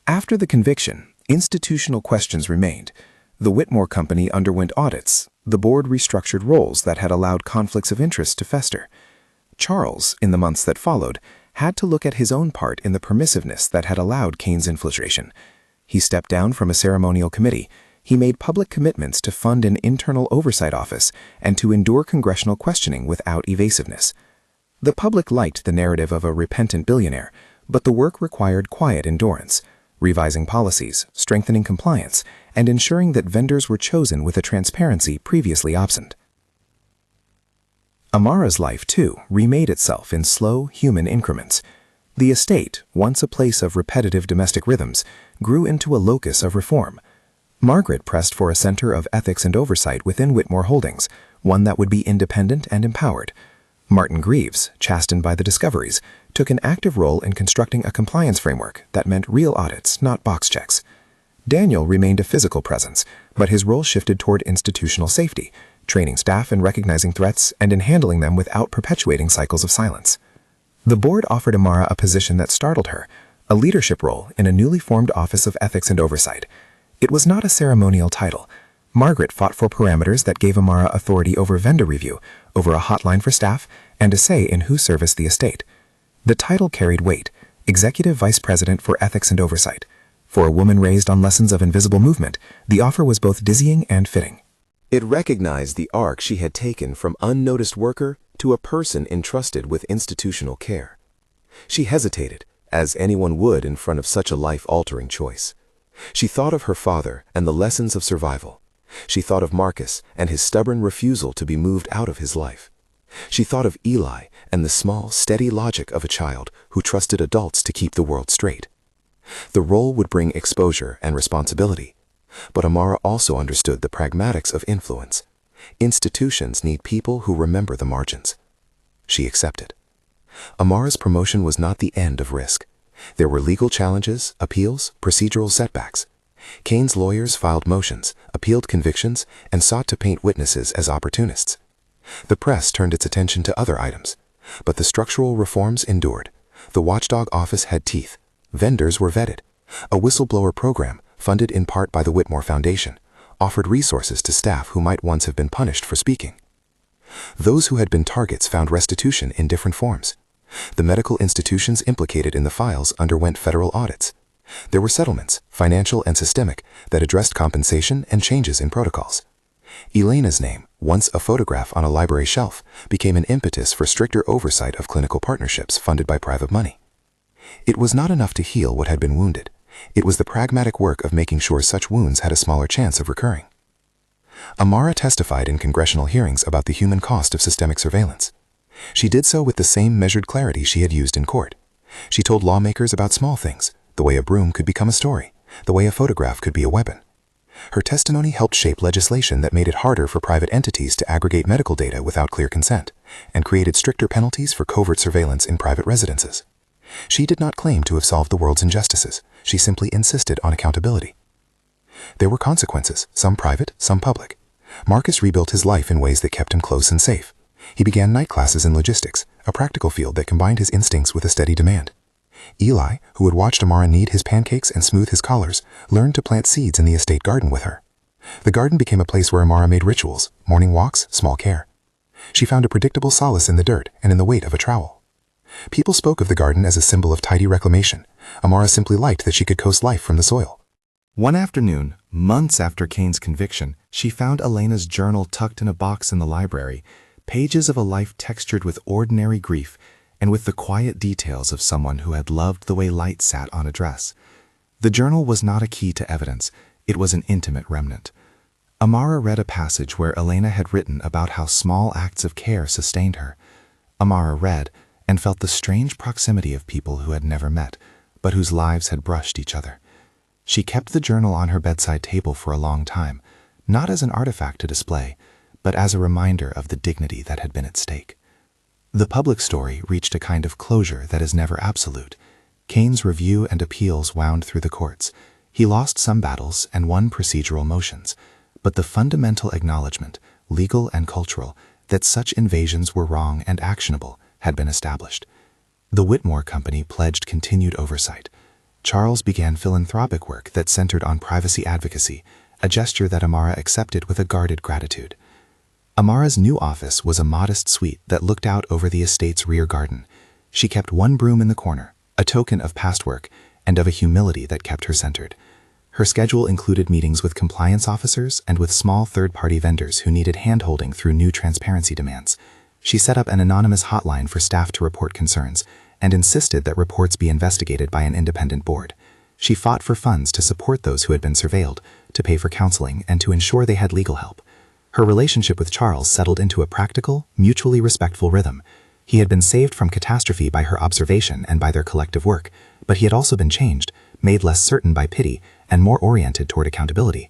After the conviction, institutional questions remained. The Whitmore Company underwent audits. The board restructured roles that had allowed conflicts of interest to fester. Charles, in the months that followed, had to look at his own part in the permissiveness that had allowed Kane's infiltration. He stepped down from a ceremonial committee. He made public commitments to fund an internal oversight office and to endure congressional questioning without evasiveness. The public liked the narrative of a repentant billionaire, but the work required quiet endurance, revising policies, strengthening compliance, and ensuring that vendors were chosen with a transparency previously absent. Amara's life, too, remade itself in slow, human increments. The estate, once a place of repetitive domestic rhythms, grew into a locus of reform. Margaret pressed for a center of ethics and oversight within Whitmore Holdings, one that would be independent and empowered. Martin Greaves, chastened by the discoveries, took an active role in constructing a compliance framework that meant real audits, not box checks. Daniel remained a physical presence, but his role shifted toward institutional safety, training staff in recognizing threats and in handling them without perpetuating cycles of silence. The board offered Amara a position that startled her, a leadership role in a newly formed Office of Ethics and Oversight. It was not a ceremonial title. Margaret fought for parameters that gave Amara authority over vendor review, over a hotline for staff, and a say in who serviced the estate. The title carried weight, Executive Vice President for Ethics and Oversight. For a woman raised on lessons of invisible movement, the offer was both dizzying and fitting. It recognized the arc she had taken from unnoticed worker to a person entrusted with institutional care. She hesitated, as anyone would in front of such a life-altering choice. She thought of her father and the lessons of survival. She thought of Marcus and his stubborn refusal to be moved out of his life. She thought of Eli and the small, steady logic of a child who trusted adults to keep the world straight. The role would bring exposure and responsibility. But Amara also understood the pragmatics of influence. Institutions need people who remember the margins. She accepted. Amara's promotion was not the end of risk. There were legal challenges, appeals, procedural setbacks. Kane's lawyers filed motions, appealed convictions, and sought to paint witnesses as opportunists. The press turned its attention to other items, but the structural reforms endured. The watchdog office had teeth. Vendors were vetted. A whistleblower program, funded in part by the Whitmore Foundation, offered resources to staff who might once have been punished for speaking. Those who had been targets found restitution in different forms. The medical institutions implicated in the files underwent federal audits. There were settlements, financial and systemic, that addressed compensation and changes in protocols. Elena's name, once a photograph on a library shelf, became an impetus for stricter oversight of clinical partnerships funded by private money. It was not enough to heal what had been wounded. It was the pragmatic work of making sure such wounds had a smaller chance of recurring. Amara testified in congressional hearings about the human cost of systemic surveillance. She did so with the same measured clarity she had used in court. She told lawmakers about small things, the way a broom could become a story, the way a photograph could be a weapon. Her testimony helped shape legislation that made it harder for private entities to aggregate medical data without clear consent, and created stricter penalties for covert surveillance in private residences. She did not claim to have solved the world's injustices. She simply insisted on accountability. There were consequences, some private, some public. Marcus rebuilt his life in ways that kept him close and safe. He began night classes in logistics, a practical field that combined his instincts with a steady demand. Eli, who had watched Amara knead his pancakes and smooth his collars, learned to plant seeds in the estate garden with her. The garden became a place where Amara made rituals, morning walks, small care. She found a predictable solace in the dirt and in the weight of a trowel. People spoke of the garden as a symbol of tidy reclamation. Amara simply liked that she could coast life from the soil. One afternoon, months after Kane's conviction, she found Elena's journal tucked in a box in the library, pages of a life textured with ordinary grief and with the quiet details of someone who had loved the way light sat on a dress. The journal was not a key to evidence, it was an intimate remnant. Amara read a passage where Elena had written about how small acts of care sustained her. Amara read and felt the strange proximity of people who had never met, but whose lives had brushed each other. She kept the journal on her bedside table for a long time, not as an artifact to display, but as a reminder of the dignity that had been at stake. The public story reached a kind of closure that is never absolute. Kane's review and appeals wound through the courts. He lost some battles and won procedural motions, but the fundamental acknowledgement, legal and cultural, that such invasions were wrong and actionable had been established. The Whitmore Company pledged continued oversight. Charles began philanthropic work that centered on privacy advocacy, a gesture that Amara accepted with a guarded gratitude. Amara's new office was a modest suite that looked out over the estate's rear garden. She kept one broom in the corner, a token of past work and of a humility that kept her centered. Her schedule included meetings with compliance officers and with small third-party vendors who needed hand-holding through new transparency demands. She set up an anonymous hotline for staff to report concerns and insisted that reports be investigated by an independent board. She fought for funds to support those who had been surveilled, to pay for counseling, and to ensure they had legal help. Her relationship with Charles settled into a practical, mutually respectful rhythm. He had been saved from catastrophe by her observation and by their collective work, but he had also been changed, made less certain by pity, and more oriented toward accountability.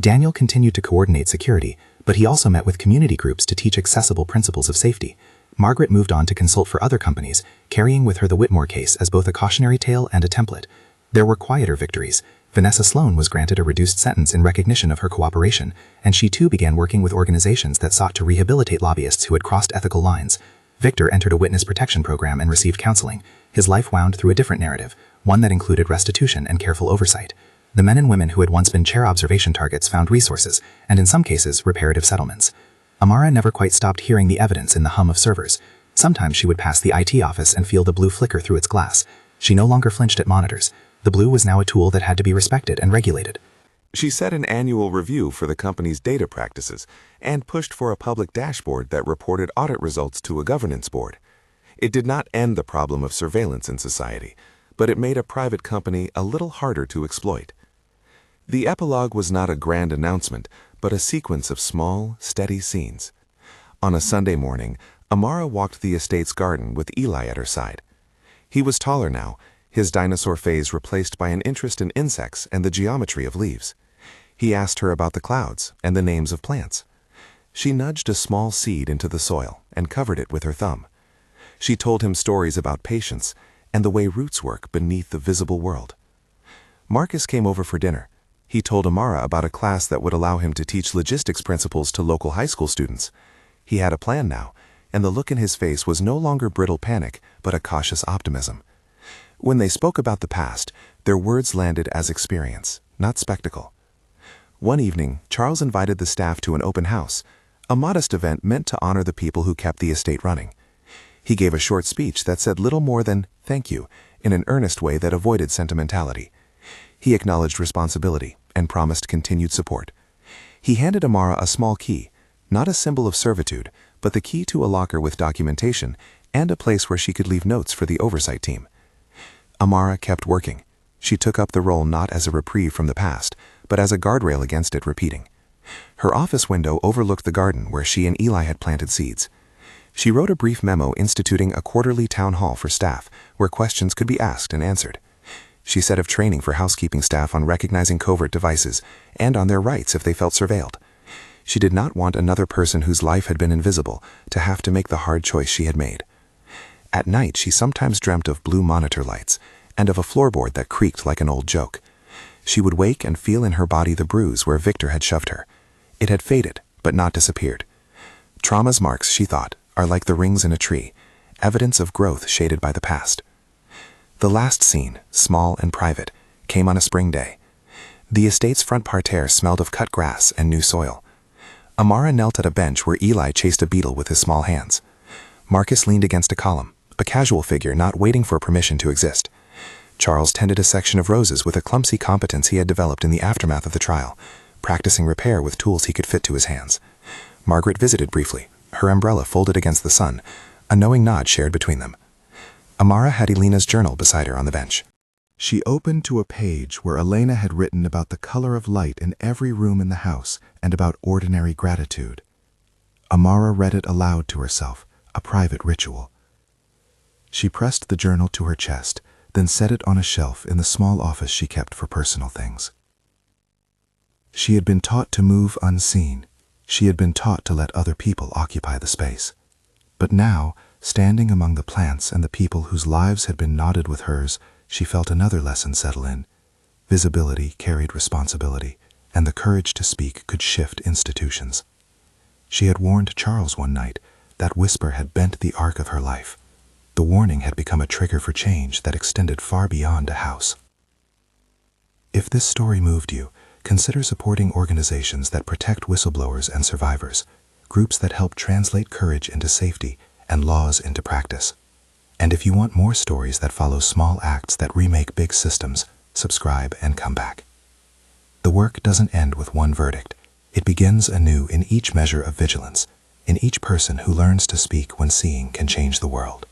Daniel continued to coordinate security, but he also met with community groups to teach accessible principles of safety. Margaret moved on to consult for other companies, carrying with her the Whitmore case as both a cautionary tale and a template. There were quieter victories. Vanessa Sloan was granted a reduced sentence in recognition of her cooperation, and she too began working with organizations that sought to rehabilitate lobbyists who had crossed ethical lines. Victor entered a witness protection program and received counseling. His life wound through a different narrative, one that included restitution and careful oversight. The men and women who had once been chair observation targets found resources, and in some cases, reparative settlements. Amara never quite stopped hearing the evidence in the hum of servers. Sometimes she would pass the IT office and feel the blue flicker through its glass. She no longer flinched at monitors. The blue was now a tool that had to be respected and regulated. She set an annual review for the company's data practices and pushed for a public dashboard that reported audit results to a governance board. It did not end the problem of surveillance in society, but it made a private company a little harder to exploit. The epilogue was not a grand announcement, but a sequence of small, steady scenes. On a Sunday morning, Amara walked the estate's garden with Eli at her side. He was taller now, his dinosaur phase replaced by an interest in insects and the geometry of leaves. He asked her about the clouds and the names of plants. She nudged a small seed into the soil and covered it with her thumb. She told him stories about patience and the way roots work beneath the visible world. Marcus came over for dinner. He told Amara about a class that would allow him to teach logistics principles to local high school students. He had a plan now, and the look in his face was no longer brittle panic, but a cautious optimism. When they spoke about the past, their words landed as experience, not spectacle. One evening, Charles invited the staff to an open house, a modest event meant to honor the people who kept the estate running. He gave a short speech that said little more than "thank you" in an earnest way that avoided sentimentality. He acknowledged responsibility and promised continued support. He handed Amara a small key, not a symbol of servitude, but the key to a locker with documentation and a place where she could leave notes for the oversight team. Amara kept working. She took up the role not as a reprieve from the past, but as a guardrail against it repeating. Her office window overlooked the garden where she and Eli had planted seeds. She wrote a brief memo instituting a quarterly town hall for staff where questions could be asked and answered. she said of training for housekeeping staff on recognizing covert devices and on their rights if they felt surveilled. She did not want another person whose life had been invisible to have to make the hard choice she had made. At night, she sometimes dreamt of blue monitor lights and of a floorboard that creaked like an old joke. She would wake and feel in her body the bruise where Victor had shoved her. It had faded, but not disappeared. Trauma's marks, she thought, are like the rings in a tree, evidence of growth shaded by the past. The last scene, small and private, came on a spring day. The estate's front parterre smelled of cut grass and new soil. Amara knelt at a bench where Eli chased a beetle with his small hands. Marcus leaned against a column, a casual figure not waiting for permission to exist. Charles tended a section of roses with a clumsy competence he had developed in the aftermath of the trial, practicing repair with tools he could fit to his hands. Margaret visited briefly, her umbrella folded against the sun, a knowing nod shared between them. Amara had Elena's journal beside her on the bench. She opened to a page where Elena had written about the color of light in every room in the house and about ordinary gratitude. Amara read it aloud to herself, a private ritual. She pressed the journal to her chest, then set it on a shelf in the small office she kept for personal things. She had been taught to move unseen. She had been taught to let other people occupy the space. But now, standing among the plants and the people whose lives had been knotted with hers, she felt another lesson settle in. Visibility carried responsibility, and the courage to speak could shift institutions. She had warned Charles one night. That whisper had bent the arc of her life. The warning had become a trigger for change that extended far beyond a house. If this story moved you, consider supporting organizations that protect whistleblowers and survivors, groups that help translate courage into safety and laws into practice. And if you want more stories that follow small acts that remake big systems, subscribe and come back. The work doesn't end with one verdict. It begins anew in each measure of vigilance, in each person who learns to speak when seeing can change the world.